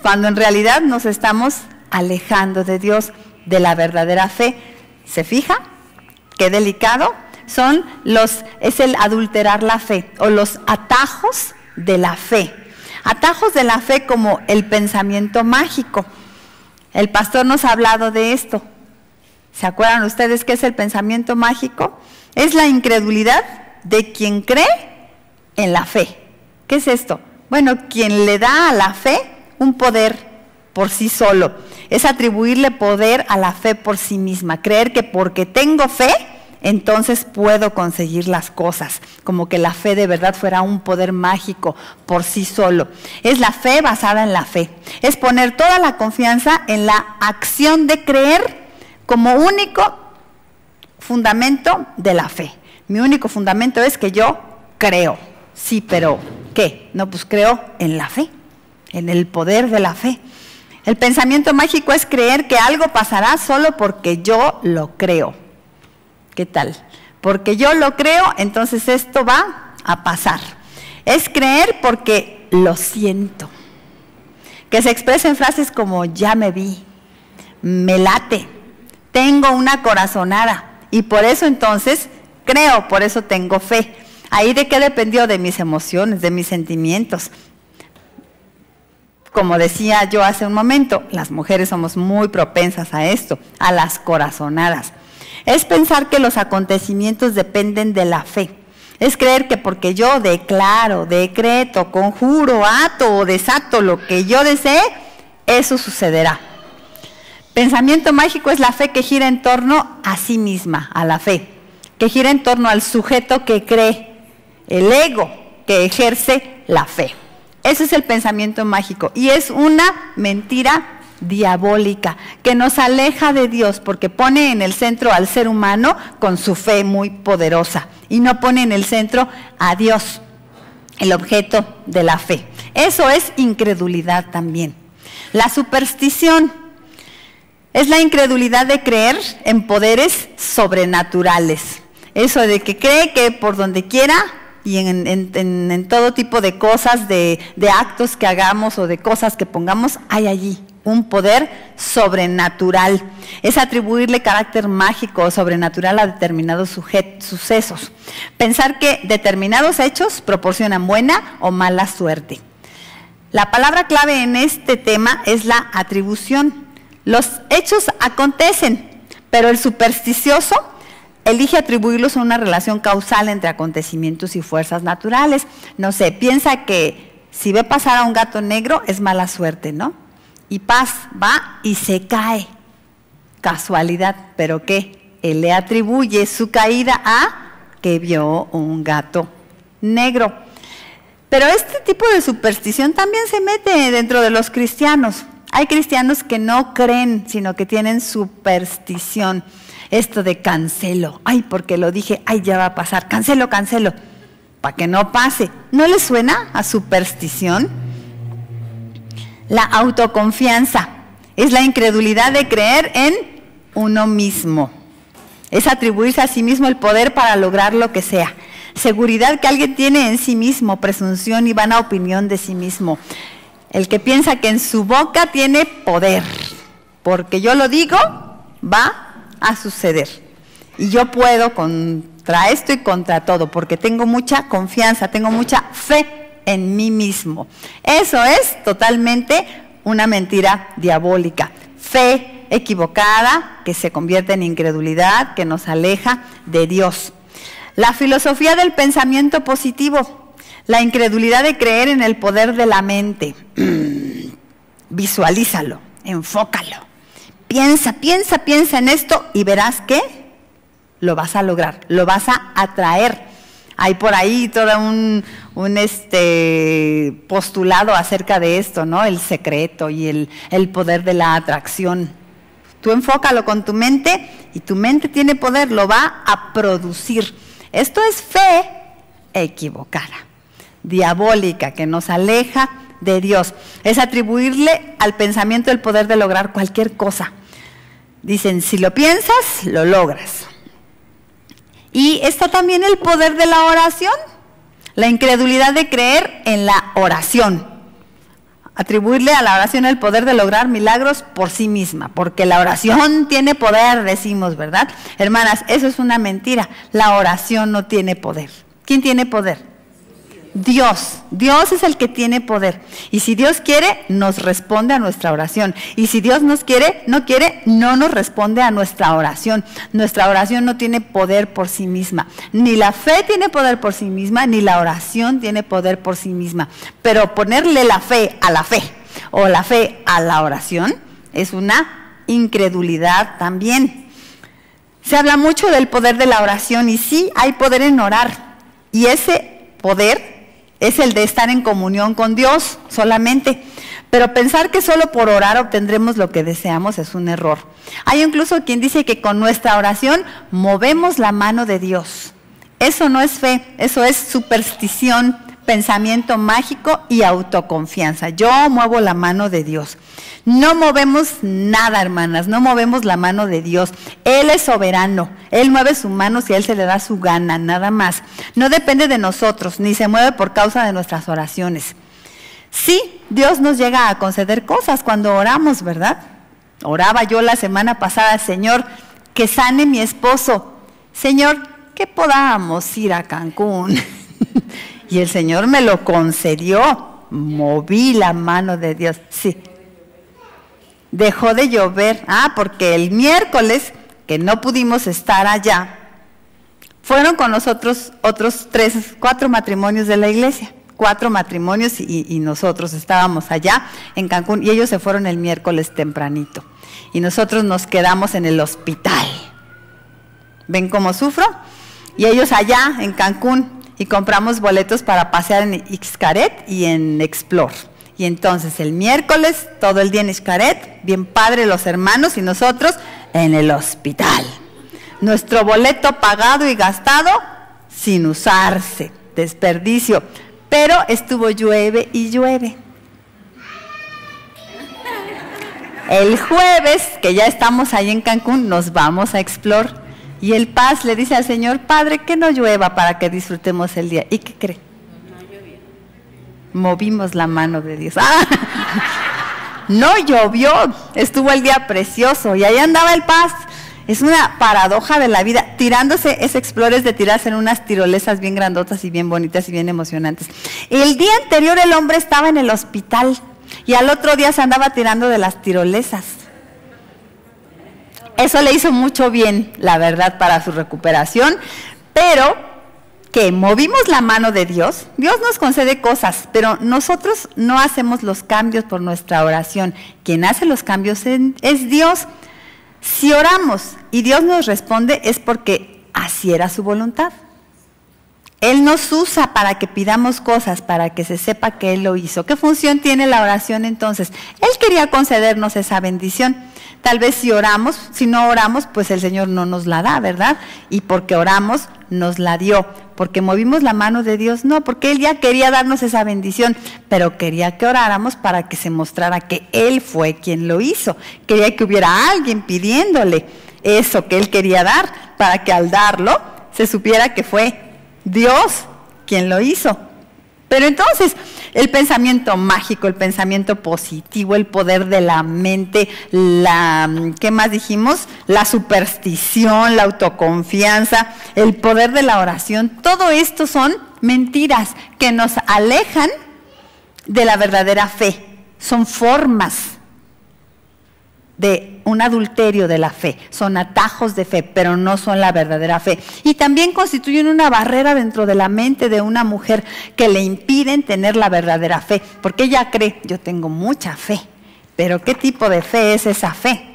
cuando en realidad nos estamos alejando de Dios, de la verdadera fe. ¿Se fija? Qué delicado. Es el adulterar la fe, o los atajos de la fe. Atajos de la fe como el pensamiento mágico. El pastor nos ha hablado de esto. ¿Se acuerdan ustedes qué es el pensamiento mágico? Es la incredulidad de quien cree en la fe. ¿Qué es esto? Bueno, quien le da a la fe un poder por sí solo. Es atribuirle poder a la fe por sí misma. Creer que porque tengo fe, entonces puedo conseguir las cosas, como que la fe de verdad fuera un poder mágico por sí solo. Es la fe basada en la fe, es poner toda la confianza en la acción de creer como único fundamento de la fe. Mi único fundamento es que yo creo. Sí, pero ¿qué? No, pues creo en la fe, en el poder de la fe. El pensamiento mágico es creer que algo pasará solo porque yo lo creo. ¿Qué tal? Porque yo lo creo, entonces esto va a pasar. Es creer porque lo siento. Que se expresa en frases como ya me vi, me late, tengo una corazonada y por eso entonces creo, por eso tengo fe. ¿Ahí de qué dependió? De mis emociones, de mis sentimientos. Como decía yo hace un momento, las mujeres somos muy propensas a esto, a las corazonadas. Es pensar que los acontecimientos dependen de la fe. Es creer que porque yo declaro, decreto, conjuro, ato o desato lo que yo desee, eso sucederá. Pensamiento mágico es la fe que gira en torno a sí misma, a la fe, que gira en torno al sujeto que cree, el ego que ejerce la fe. Ese es el pensamiento mágico y es una mentira diabólica que nos aleja de Dios porque pone en el centro al ser humano con su fe muy poderosa y no pone en el centro a Dios, el objeto de la fe. Eso es incredulidad también. La superstición es la incredulidad de creer en poderes sobrenaturales. Eso de que cree que por donde quiera y en todo tipo de cosas, de actos que hagamos o de cosas que pongamos, hay allí un poder sobrenatural. Es atribuirle carácter mágico o sobrenatural a determinados sucesos. Pensar que determinados hechos proporcionan buena o mala suerte. La palabra clave en este tema es la atribución. Los hechos acontecen, pero el supersticioso elige atribuirlos a una relación causal entre acontecimientos y fuerzas naturales. No sé, piensa que si ve pasar a un gato negro es mala suerte, ¿no? Y va y se cae. Casualidad, ¿pero qué? Él le atribuye su caída a que vio un gato negro. Pero este tipo de superstición también se mete dentro de los cristianos. Hay cristianos que no creen, sino que tienen superstición. Esto de cancelo, ay, porque lo dije, ay, ya va a pasar, cancelo, para que no pase. ¿No les suena a superstición? La autoconfianza es la incredulidad de creer en uno mismo. Es atribuirse a sí mismo el poder para lograr lo que sea. Seguridad que alguien tiene en sí mismo, presunción y vana opinión de sí mismo. El que piensa que en su boca tiene poder, porque yo lo digo, va a suceder. Y yo puedo contra esto y contra todo, porque tengo mucha confianza, tengo mucha fe en mí mismo. Eso es totalmente una mentira diabólica. Fe equivocada que se convierte en incredulidad, que nos aleja de Dios. La filosofía del pensamiento positivo, la incredulidad de creer en el poder de la mente. Visualízalo, enfócalo. Piensa en esto y verás que lo vas a lograr, lo vas a atraer. Hay por ahí todo un postulado acerca de esto, ¿no? El secreto y el poder de la atracción. Tú enfócalo con tu mente y tu mente tiene poder, lo va a producir. Esto es fe equivocada, diabólica, que nos aleja de Dios. Es atribuirle al pensamiento el poder de lograr cualquier cosa. Dicen, si lo piensas, lo logras. Y está también el poder de la oración, la incredulidad de creer en la oración. Atribuirle a la oración el poder de lograr milagros por sí misma, porque la oración tiene poder, decimos, ¿verdad? Hermanas, eso es una mentira. La oración no tiene poder. ¿Quién tiene poder? Dios. Dios es el que tiene poder. Y si Dios quiere, nos responde a nuestra oración. Y si Dios no quiere, no nos responde a nuestra oración. Nuestra oración no tiene poder por sí misma. Ni la fe tiene poder por sí misma, ni la oración tiene poder por sí misma. Pero ponerle la fe a la fe o la fe a la oración es una incredulidad también. Se habla mucho del poder de la oración y sí, hay poder en orar. Y ese poder es el de estar en comunión con Dios solamente. Pero pensar que solo por orar obtendremos lo que deseamos es un error. Hay incluso quien dice que con nuestra oración movemos la mano de Dios. Eso no es fe, eso es superstición, pensamiento mágico y autoconfianza. Yo muevo la mano de Dios. No movemos nada, hermanas, no movemos la mano de Dios. Él es soberano, Él mueve su mano si a Él se le da su gana, nada más. No depende de nosotros, ni se mueve por causa de nuestras oraciones. Sí, Dios nos llega a conceder cosas cuando oramos, ¿verdad? Oraba yo la semana pasada, Señor, que sane mi esposo. Señor, que podamos ir a Cancún. Y el Señor me lo concedió. Moví la mano de Dios. Sí. Dejó de llover. Porque el miércoles, que no pudimos estar allá, fueron con nosotros otros 4 matrimonios de la iglesia. 4 matrimonios y nosotros estábamos allá en Cancún y ellos se fueron el miércoles tempranito. Y nosotros nos quedamos en el hospital. ¿Ven cómo sufro? Y ellos allá en Cancún. Y compramos boletos para pasear en Xcaret y en Explore. Y entonces el miércoles, todo el día en Xcaret, bien padre los hermanos y nosotros en el hospital. Nuestro boleto pagado y gastado sin usarse, desperdicio. Pero estuvo llueve y llueve. El jueves, que ya estamos ahí en Cancún, nos vamos a Explore. Y el Paz le dice al Señor, Padre, que no llueva para que disfrutemos el día. ¿Y qué cree? No llovió. Movimos la mano de Dios. No llovió, estuvo el día precioso y ahí andaba el Paz. Es una paradoja de la vida, tirándose, ese Explorer es de tirarse en unas tirolesas bien grandotas y bien bonitas y bien emocionantes. El día anterior el hombre estaba en el hospital y al otro día se andaba tirando de las tirolesas. Eso le hizo mucho bien, la verdad, para su recuperación, pero que movimos la mano de Dios. Dios nos concede cosas, pero nosotros no hacemos los cambios por nuestra oración. Quien hace los cambios es Dios. Si oramos y Dios nos responde es porque así era su voluntad. Él nos usa para que pidamos cosas, para que se sepa que Él lo hizo. ¿Qué función tiene la oración entonces? Él quería concedernos esa bendición. Tal vez si no oramos, pues el Señor no nos la da, ¿verdad? Y porque oramos, nos la dio. Porque movimos la mano de Dios, no, porque Él ya quería darnos esa bendición, pero quería que oráramos para que se mostrara que Él fue quien lo hizo. Quería que hubiera alguien pidiéndole eso que Él quería dar, para que al darlo se supiera que fue Dios quien lo hizo. Pero entonces, el pensamiento mágico, el pensamiento positivo, el poder de la mente, ¿qué más dijimos? La superstición, la autoconfianza, el poder de la oración, todo esto son mentiras que nos alejan de la verdadera fe. Son formas de un adulterio de la fe, son atajos de fe, pero no son la verdadera fe. Y también constituyen una barrera dentro de la mente de una mujer que le impiden tener la verdadera fe, porque ella cree, yo tengo mucha fe, pero ¿qué tipo de fe es esa fe?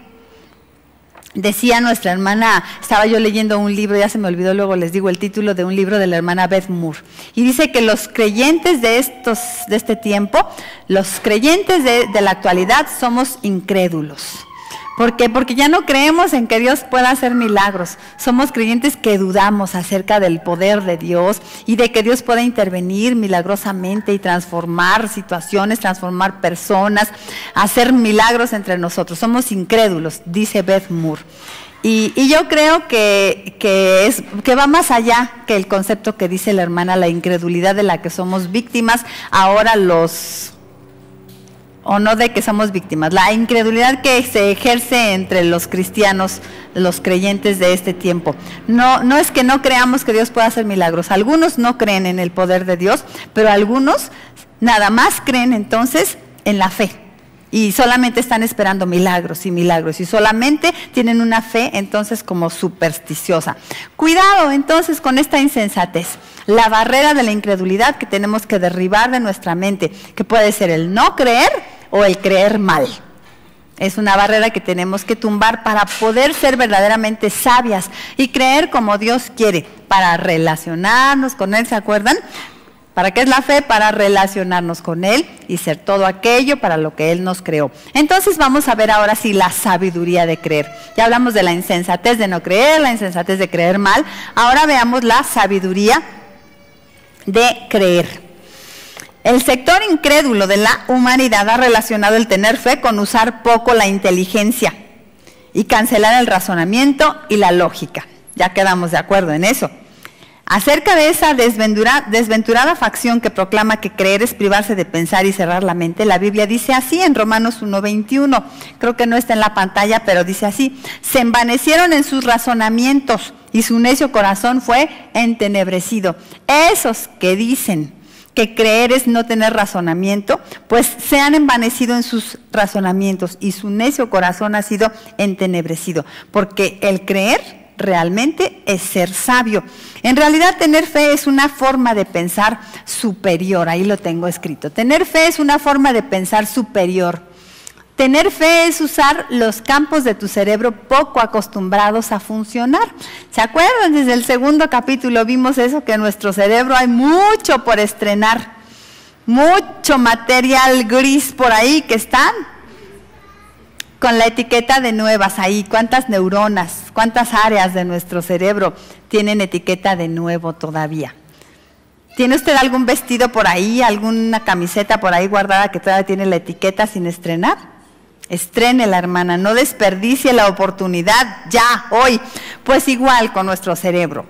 Decía nuestra hermana, estaba yo leyendo un libro, ya se me olvidó, luego les digo el título de un libro de la hermana Beth Moore, y dice que los creyentes de este tiempo, los creyentes de la actualidad somos incrédulos. ¿Por qué? Porque ya no creemos en que Dios pueda hacer milagros. Somos creyentes que dudamos acerca del poder de Dios y de que Dios pueda intervenir milagrosamente y transformar situaciones, transformar personas, hacer milagros entre nosotros. Somos incrédulos, dice Beth Moore. Y yo creo que va más allá que el concepto que dice la hermana, la incredulidad de la que somos víctimas ahora o no de que somos víctimas, la incredulidad que se ejerce entre los cristianos, los creyentes de este tiempo. No es que no creamos que Dios pueda hacer milagros, algunos no creen en el poder de Dios, pero algunos nada más creen entonces en la fe. Y solamente están esperando milagros y solamente tienen una fe entonces como supersticiosa. Cuidado entonces con esta insensatez, la barrera de la incredulidad que tenemos que derribar de nuestra mente, que puede ser el no creer o el creer mal. Es una barrera que tenemos que tumbar para poder ser verdaderamente sabias y creer como Dios quiere, para relacionarnos con Él, ¿se acuerdan? ¿Para qué es la fe? Para relacionarnos con Él y ser todo aquello para lo que Él nos creó. Entonces vamos a ver ahora sí la sabiduría de creer. Ya hablamos de la insensatez de no creer, la insensatez de creer mal. Ahora veamos la sabiduría de creer. El sector incrédulo de la humanidad ha relacionado el tener fe con usar poco la inteligencia y cancelar el razonamiento y la lógica. Ya quedamos de acuerdo en eso. Acerca de esa desventurada facción que proclama que creer es privarse de pensar y cerrar la mente, la Biblia dice así en Romanos 1:21, creo que no está en la pantalla, pero dice así: se envanecieron en sus razonamientos y su necio corazón fue entenebrecido. Esos que dicen que creer es no tener razonamiento, pues se han envanecido en sus razonamientos y su necio corazón ha sido entenebrecido, porque el creer realmente es ser sabio. En realidad, tener fe es una forma de pensar superior, ahí lo tengo escrito. Tener fe es una forma de pensar superior. Tener fe es usar los campos de tu cerebro poco acostumbrados a funcionar. ¿Se acuerdan? Desde el segundo capítulo vimos eso, que en nuestro cerebro hay mucho por estrenar, mucho material gris por ahí que están con la etiqueta de nuevas ahí. ¿Cuántas neuronas, cuántas áreas de nuestro cerebro tienen etiqueta de nuevo todavía? ¿Tiene usted algún vestido por ahí, alguna camiseta por ahí guardada que todavía tiene la etiqueta sin estrenar? Estrénela, hermana, no desperdicie la oportunidad ya, hoy. Pues igual con nuestro cerebro.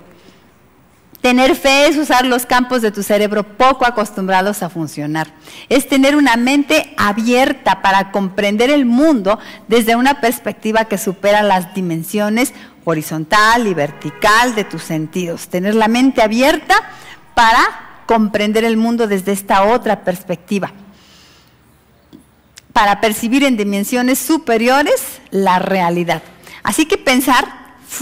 Tener fe es usar los campos de tu cerebro poco acostumbrados a funcionar. Es tener una mente abierta para comprender el mundo desde una perspectiva que supera las dimensiones horizontal y vertical de tus sentidos. Tener la mente abierta para comprender el mundo desde esta otra perspectiva, para percibir en dimensiones superiores la realidad. Así que pensar,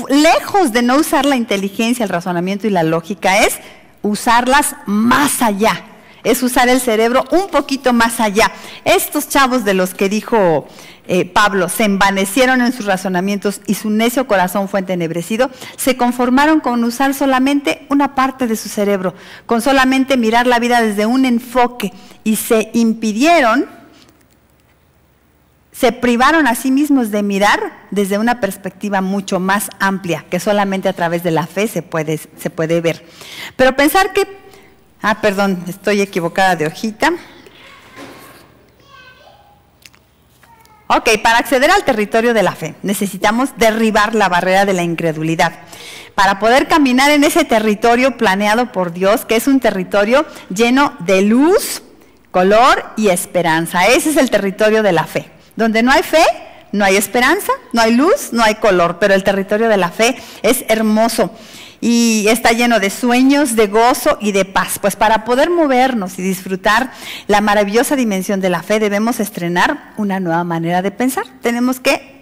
lejos de no usar la inteligencia, el razonamiento y la lógica, es usarlas más allá, es usar el cerebro un poquito más allá. Estos chavos de los que dijo Pablo, se envanecieron en sus razonamientos y su necio corazón fue entenebrecido, se conformaron con usar solamente una parte de su cerebro, con solamente mirar la vida desde un enfoque, y se privaron a sí mismos de mirar desde una perspectiva mucho más amplia, que solamente a través de la fe se puede ver. Pero pensar que, perdón, estoy equivocada de hojita. Ok, para acceder al territorio de la fe necesitamos derribar la barrera de la incredulidad, para poder caminar en ese territorio planeado por Dios, que es un territorio lleno de luz, color y esperanza. Ese es el territorio de la fe. Donde no hay fe, no hay esperanza, no hay luz, no hay color, pero el territorio de la fe es hermoso y está lleno de sueños, de gozo y de paz. Pues para poder movernos y disfrutar la maravillosa dimensión de la fe, debemos estrenar una nueva manera de pensar. Tenemos que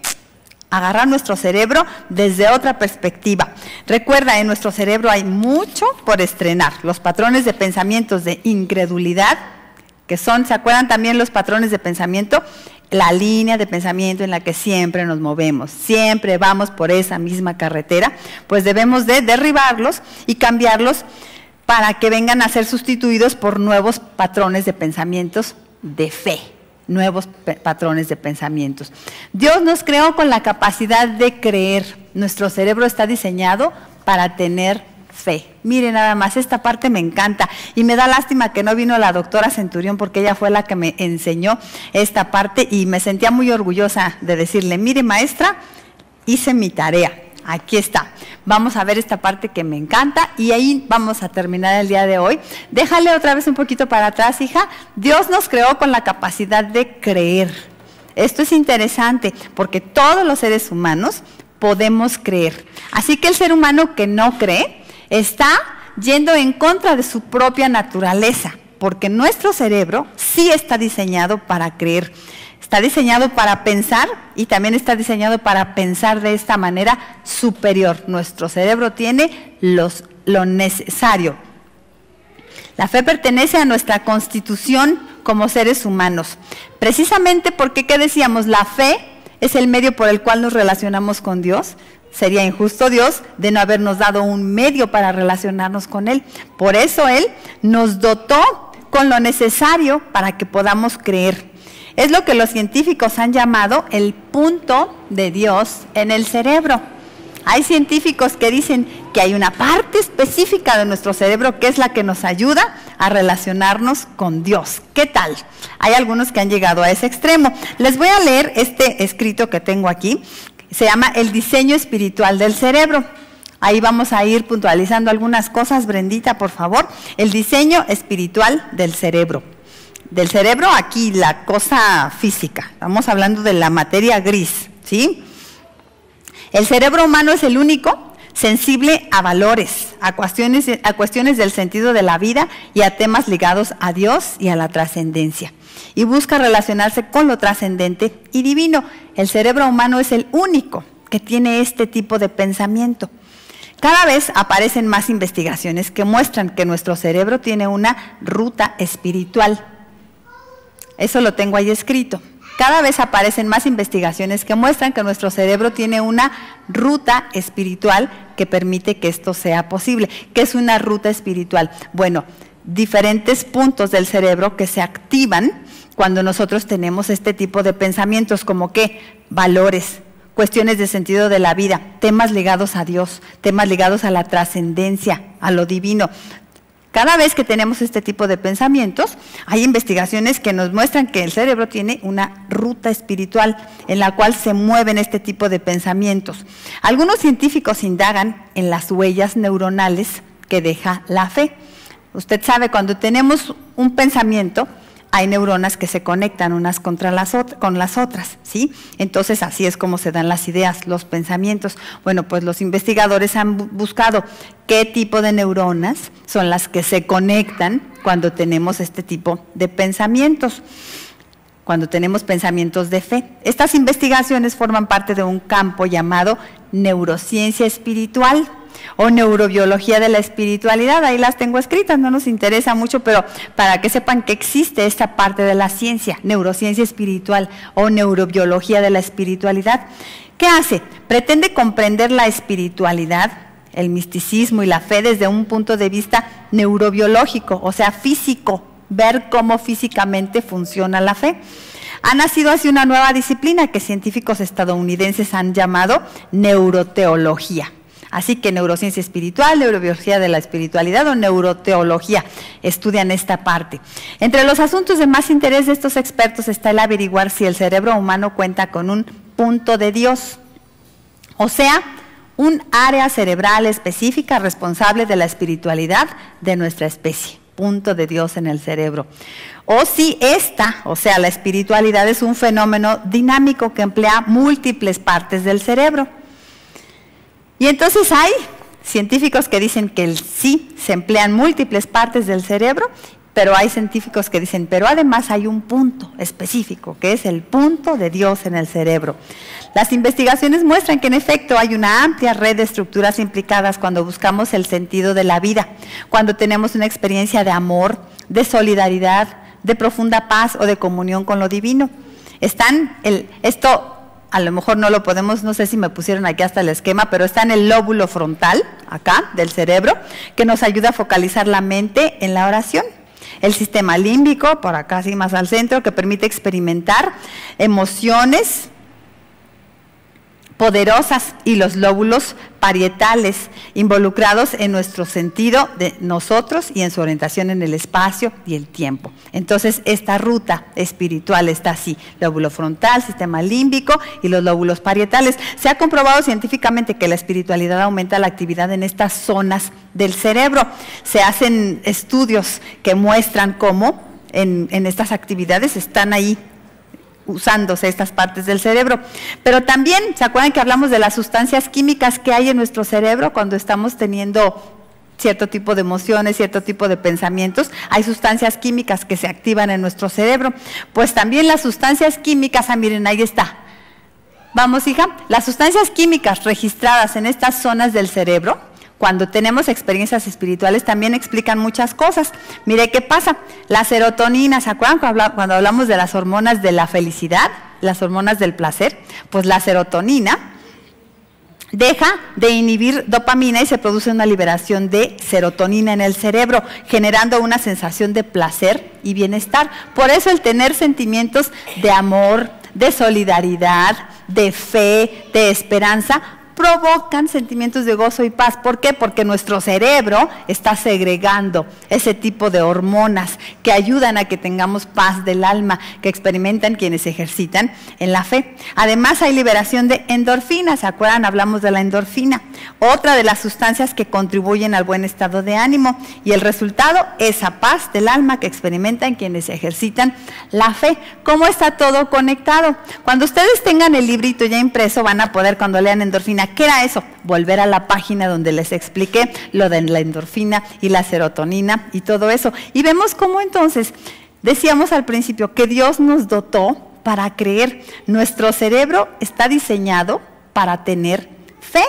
agarrar nuestro cerebro desde otra perspectiva. Recuerda, en nuestro cerebro hay mucho por estrenar. Los patrones de pensamientos de incredulidad, que son, ¿se acuerdan también los patrones de pensamiento? La línea de pensamiento en la que siempre nos movemos, siempre vamos por esa misma carretera, pues debemos de derribarlos y cambiarlos para que vengan a ser sustituidos por nuevos patrones de pensamientos de fe, nuevos patrones de pensamientos. Dios nos creó con la capacidad de creer. Nuestro cerebro está diseñado para tener fe. Mire nada más, esta parte me encanta y me da lástima que no vino la doctora Centurión, porque ella fue la que me enseñó esta parte y me sentía muy orgullosa de decirle: mire, maestra, hice mi tarea, aquí está. Vamos a ver esta parte que me encanta y ahí vamos a terminar el día de hoy. Déjale otra vez un poquito para atrás, hija. Dios nos creó con la capacidad de creer. Esto es interesante porque todos los seres humanos podemos creer. Así que el ser humano que no cree está yendo en contra de su propia naturaleza, porque nuestro cerebro sí está diseñado para creer, está diseñado para pensar y también está diseñado para pensar de esta manera superior. Nuestro cerebro tiene lo necesario. La fe pertenece a nuestra constitución como seres humanos, precisamente porque, ¿qué decíamos? La fe es el medio por el cual nos relacionamos con Dios. Sería injusto Dios de no habernos dado un medio para relacionarnos con Él. Por eso Él nos dotó con lo necesario para que podamos creer. Es lo que los científicos han llamado el punto de Dios en el cerebro. Hay científicos que dicen que hay una parte específica de nuestro cerebro que es la que nos ayuda a relacionarnos con Dios. ¿Qué tal? Hay algunos que han llegado a ese extremo. Les voy a leer este escrito que tengo aquí. Se llama El diseño espiritual del cerebro. Ahí vamos a ir puntualizando algunas cosas. Brendita, por favor. El diseño espiritual del cerebro. Del cerebro, aquí la cosa física. Estamos hablando de la materia gris, ¿sí? El cerebro humano es el único sensible a valores, a cuestiones del sentido de la vida y a temas ligados a Dios y a la trascendencia. Y busca relacionarse con lo trascendente y divino. El cerebro humano es el único que tiene este tipo de pensamiento. Cada vez aparecen más investigaciones que muestran que nuestro cerebro tiene una ruta espiritual. Eso lo tengo ahí escrito. Cada vez aparecen más investigaciones que muestran que nuestro cerebro tiene una ruta espiritual que permite que esto sea posible. ¿Qué es una ruta espiritual? Bueno, diferentes puntos del cerebro que se activan cuando nosotros tenemos este tipo de pensamientos, como que valores, cuestiones de sentido de la vida, temas ligados a Dios, temas ligados a la trascendencia, a lo divino. Cada vez que tenemos este tipo de pensamientos, hay investigaciones que nos muestran que el cerebro tiene una ruta espiritual en la cual se mueven este tipo de pensamientos. Algunos científicos indagan en las huellas neuronales que deja la fe. Usted sabe, cuando tenemos un pensamiento, hay neuronas que se conectan unas con las otras, ¿sí? Entonces así es como se dan las ideas, los pensamientos. Bueno, pues los investigadores han buscado qué tipo de neuronas son las que se conectan cuando tenemos este tipo de pensamientos, cuando tenemos pensamientos de fe. Estas investigaciones forman parte de un campo llamado neurociencia espiritual o neurobiología de la espiritualidad. Ahí las tengo escritas, no nos interesa mucho, pero para que sepan que existe esta parte de la ciencia, neurociencia espiritual o neurobiología de la espiritualidad. ¿Qué hace? Pretende comprender la espiritualidad, el misticismo y la fe desde un punto de vista neurobiológico, o sea, físico, ver cómo físicamente funciona la fe. Ha nacido así una nueva disciplina que científicos estadounidenses han llamado neuroteología. Así que neurociencia espiritual, neurobiología de la espiritualidad o neuroteología estudian esta parte. Entre los asuntos de más interés de estos expertos está el averiguar si el cerebro humano cuenta con un punto de Dios, o sea, un área cerebral específica responsable de la espiritualidad de nuestra especie, punto de Dios en el cerebro. O si esta, o sea, la espiritualidad es un fenómeno dinámico que emplea múltiples partes del cerebro. Y entonces hay científicos que dicen que sí, se emplean múltiples partes del cerebro, pero hay científicos que dicen, pero además hay un punto específico, que es el punto de Dios en el cerebro. Las investigaciones muestran que en efecto hay una amplia red de estructuras implicadas cuando buscamos el sentido de la vida, cuando tenemos una experiencia de amor, de solidaridad, de profunda paz o de comunión con lo divino. Esto a lo mejor no lo podemos, no sé si me pusieron aquí hasta el esquema, pero está en el lóbulo frontal, acá, del cerebro, que nos ayuda a focalizar la mente en la oración. El sistema límbico, por acá así más al centro, que permite experimentar emociones poderosas, y los lóbulos parietales involucrados en nuestro sentido de nosotros y en su orientación en el espacio y el tiempo. Entonces esta ruta espiritual está así: lóbulo frontal, sistema límbico y los lóbulos parietales. Se ha comprobado científicamente que la espiritualidad aumenta la actividad en estas zonas del cerebro. Se hacen estudios que muestran cómo en estas actividades están ahí usándose estas partes del cerebro. Pero también, ¿se acuerdan que hablamos de las sustancias químicas que hay en nuestro cerebro cuando estamos teniendo cierto tipo de emociones, cierto tipo de pensamientos? Hay sustancias químicas que se activan en nuestro cerebro. Pues también las sustancias químicas, miren, ahí está. Vamos, hija, las sustancias químicas registradas en estas zonas del cerebro, cuando tenemos experiencias espirituales, también explican muchas cosas. Mire qué pasa. La serotonina, ¿se acuerdan cuando hablamos de las hormonas de la felicidad, las hormonas del placer? Pues la serotonina deja de inhibir dopamina y se produce una liberación de serotonina en el cerebro, generando una sensación de placer y bienestar. Por eso el tener sentimientos de amor, de solidaridad, de fe, de esperanza, provocan sentimientos de gozo y paz. ¿Por qué? Porque nuestro cerebro está segregando ese tipo de hormonas que ayudan a que tengamos paz del alma, que experimentan quienes ejercitan en la fe. Además hay liberación de endorfinas, ¿se acuerdan? Hablamos de la endorfina, otra de las sustancias que contribuyen al buen estado de ánimo, y el resultado, esa paz del alma que experimentan quienes ejercitan la fe. ¿Cómo está todo conectado? Cuando ustedes tengan el librito ya impreso, van a poder, cuando lean endorfina, ¿qué era eso? Volver a la página donde les expliqué lo de la endorfina y la serotonina y todo eso. Y vemos cómo entonces, decíamos al principio, que Dios nos dotó para creer. Nuestro cerebro está diseñado para tener fe.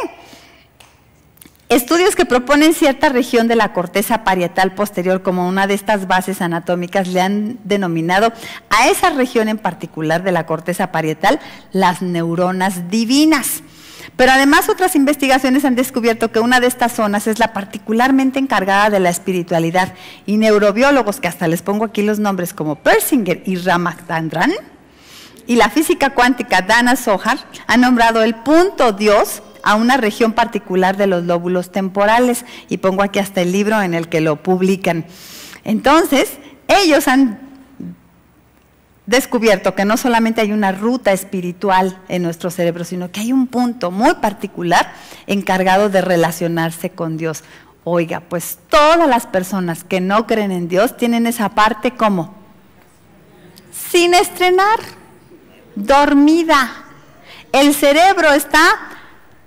Estudios que proponen cierta región de la corteza parietal posterior como una de estas bases anatómicas le han denominado a esa región en particular de la corteza parietal las neuronas divinas. Pero además otras investigaciones han descubierto que una de estas zonas es la particularmente encargada de la espiritualidad, y neurobiólogos, que hasta les pongo aquí los nombres, como Persinger y Ramachandran, y la física cuántica Dana Zohar, han nombrado el punto Dios a una región particular de los lóbulos temporales, y pongo aquí hasta el libro en el que lo publican. Entonces, ellos han descubierto que no solamente hay una ruta espiritual en nuestro cerebro, sino que hay un punto muy particular encargado de relacionarse con Dios. Oiga, pues todas las personas que no creen en Dios tienen esa parte como sin estrenar, dormida. El cerebro está,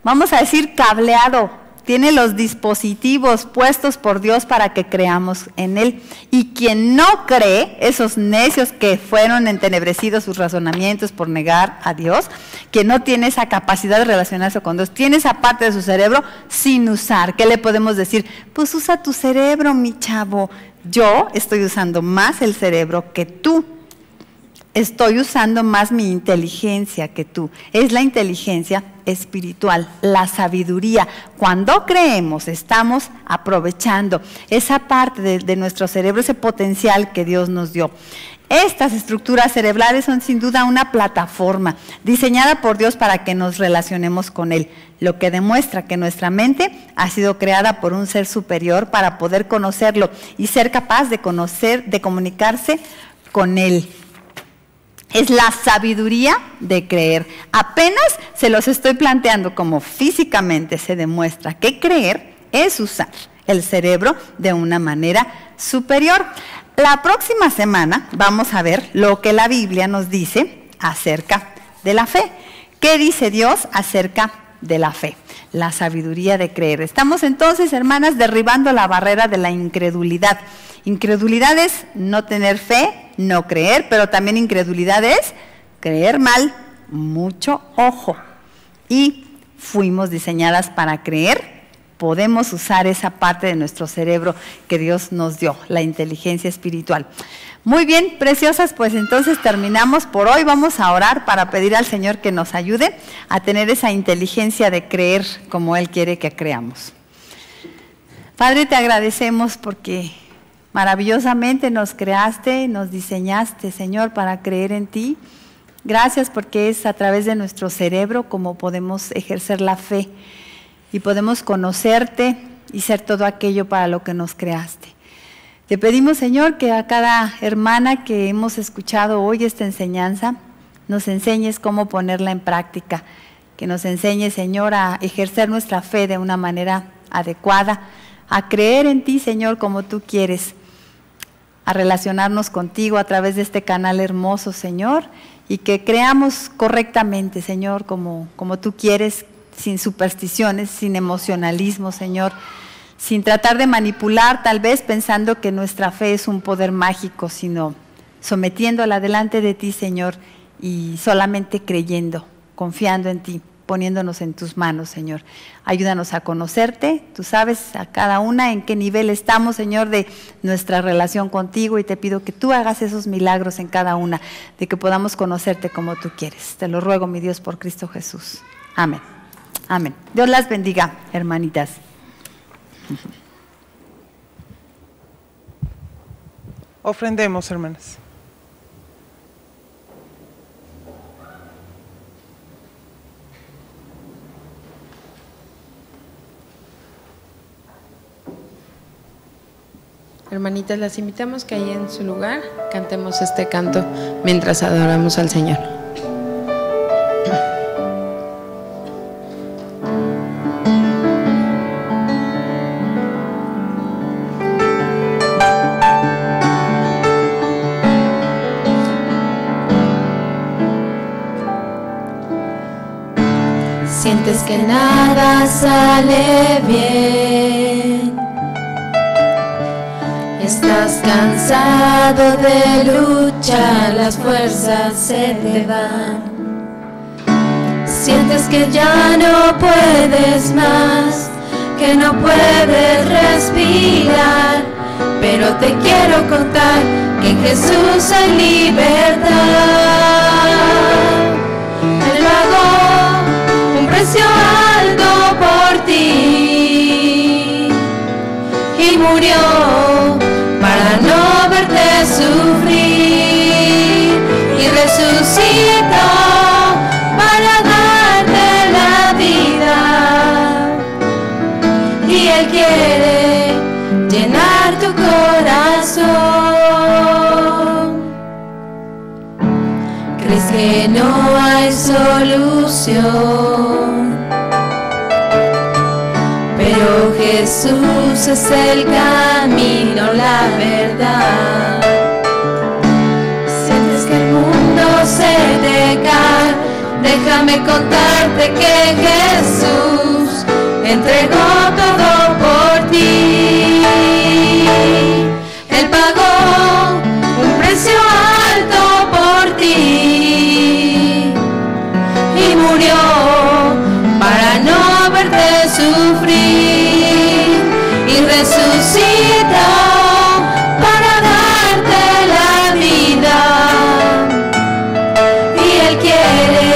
vamos a decir, cableado, tiene los dispositivos puestos por Dios para que creamos en Él. Y quien no cree, esos necios que fueron entenebrecidos sus razonamientos por negar a Dios, que no tiene esa capacidad de relacionarse con Dios, tiene esa parte de su cerebro sin usar. ¿Qué le podemos decir? Pues usa tu cerebro, mi chavo. Yo estoy usando más el cerebro que tú. Estoy usando más mi inteligencia que tú. Es la inteligencia espiritual, la sabiduría. Cuando creemos, estamos aprovechando esa parte de nuestro cerebro, ese potencial que Dios nos dio. Estas estructuras cerebrales son sin duda una plataforma diseñada por Dios para que nos relacionemos con Él, lo que demuestra que nuestra mente ha sido creada por un ser superior para poder conocerlo y ser capaz de comunicarse con Él. Es la sabiduría de creer. Apenas se los estoy planteando como físicamente se demuestra que creer es usar el cerebro de una manera superior. La próxima semana vamos a ver lo que la Biblia nos dice acerca de la fe. ¿Qué dice Dios acerca de la fe? La sabiduría de creer. Estamos entonces, hermanas, derribando la barrera de la incredulidad. Incredulidad es no tener fe, no creer, pero también incredulidad es creer mal, mucho ojo. Y fuimos diseñadas para creer. Podemos usar esa parte de nuestro cerebro que Dios nos dio, la inteligencia espiritual. Muy bien, preciosas, pues entonces terminamos por hoy. Vamos a orar para pedir al Señor que nos ayude a tener esa inteligencia de creer como Él quiere que creamos. Padre, te agradecemos porque maravillosamente nos creaste, nos diseñaste, Señor, para creer en ti. Gracias porque es a través de nuestro cerebro como podemos ejercer la fe y podemos conocerte y ser todo aquello para lo que nos creaste. Te pedimos, Señor, que a cada hermana que hemos escuchado hoy esta enseñanza, nos enseñes cómo ponerla en práctica, que nos enseñes, Señor, a ejercer nuestra fe de una manera adecuada, a creer en ti, Señor, como tú quieres, a relacionarnos contigo a través de este canal hermoso, Señor, y que creamos correctamente, Señor, como tú quieres, sin supersticiones, sin emocionalismo, Señor, sin tratar de manipular, tal vez pensando que nuestra fe es un poder mágico, sino sometiéndola delante de ti, Señor, y solamente creyendo, confiando en ti, poniéndonos en tus manos, Señor. Ayúdanos a conocerte, tú sabes a cada una en qué nivel estamos, Señor, de nuestra relación contigo, y te pido que tú hagas esos milagros en cada una, de que podamos conocerte como tú quieres. Te lo ruego, mi Dios, por Cristo Jesús. Amén. Amén. Dios las bendiga, hermanitas. Ofrendemos, hermanas. Hermanitas, las invitamos que ahí en su lugar cantemos este canto mientras adoramos al Señor. Sientes que nada sale bien, estás cansado de luchar, las fuerzas se te van. Sientes que ya no puedes más, que no puedes respirar, pero te quiero contar que en Jesús hay libertad. Él pagó un precio alto por ti y murió para no verte sufrir, y resucitó para darte la vida, y Él quiere llenar tu corazón. ¿Crees que no hay solución? Pero Jesús es el camino, la verdad. Sientes que el mundo se te cae, déjame contarte que Jesús entregó todo por ti. Él pagó un precio alto por ti y murió para no verte sufrir, y resucitó para darte la vida, y Él quiere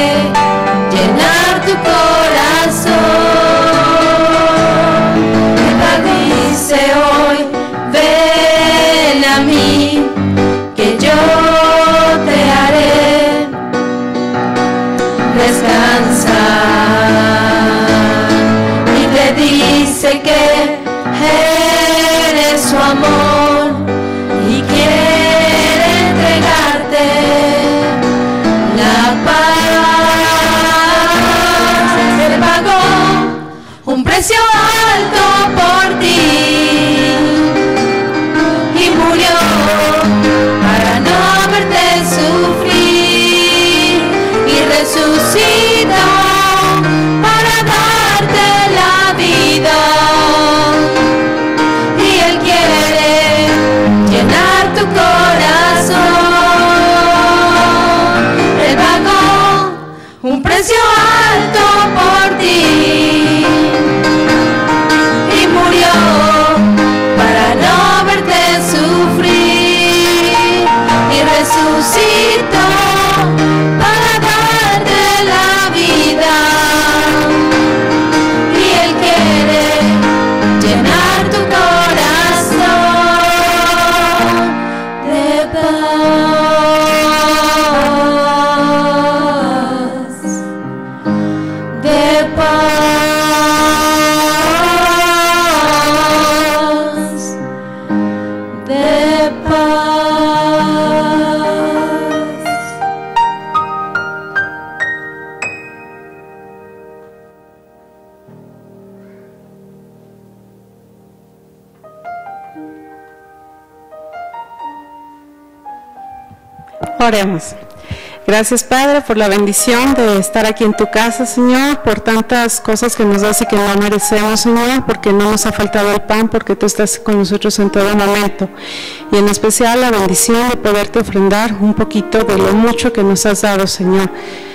llenar tu corazón. Él dice hoy, ven a mí, que yo te haré descansar. Dice que eres su amor y quiere entregarte la paz. Él pagó un precio alto por ti y murió para no verte sufrir, y resucitó para darte la vida, y Él quiere llenar tu corazón. Él pagó un precio alto por ti y murió para no verte sufrir, y resucitó para darte la vida, y Él quiere llenar tu corazón de paz, de paz, de paz. Oremos. Gracias, Padre, por la bendición de estar aquí en tu casa, Señor, por tantas cosas que nos das y que no merecemos, Señor, porque no nos ha faltado el pan, porque tú estás con nosotros en todo momento. Y en especial la bendición de poderte ofrendar un poquito de lo mucho que nos has dado, Señor.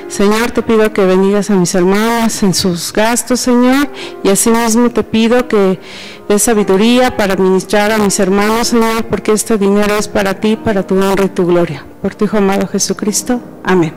Señor, te pido que bendigas a mis hermanas en sus gastos, Señor, y asimismo te pido que des sabiduría para administrar a mis hermanos, Señor, porque este dinero es para ti, para tu honra y tu gloria. Por tu Hijo amado Jesucristo. Amén.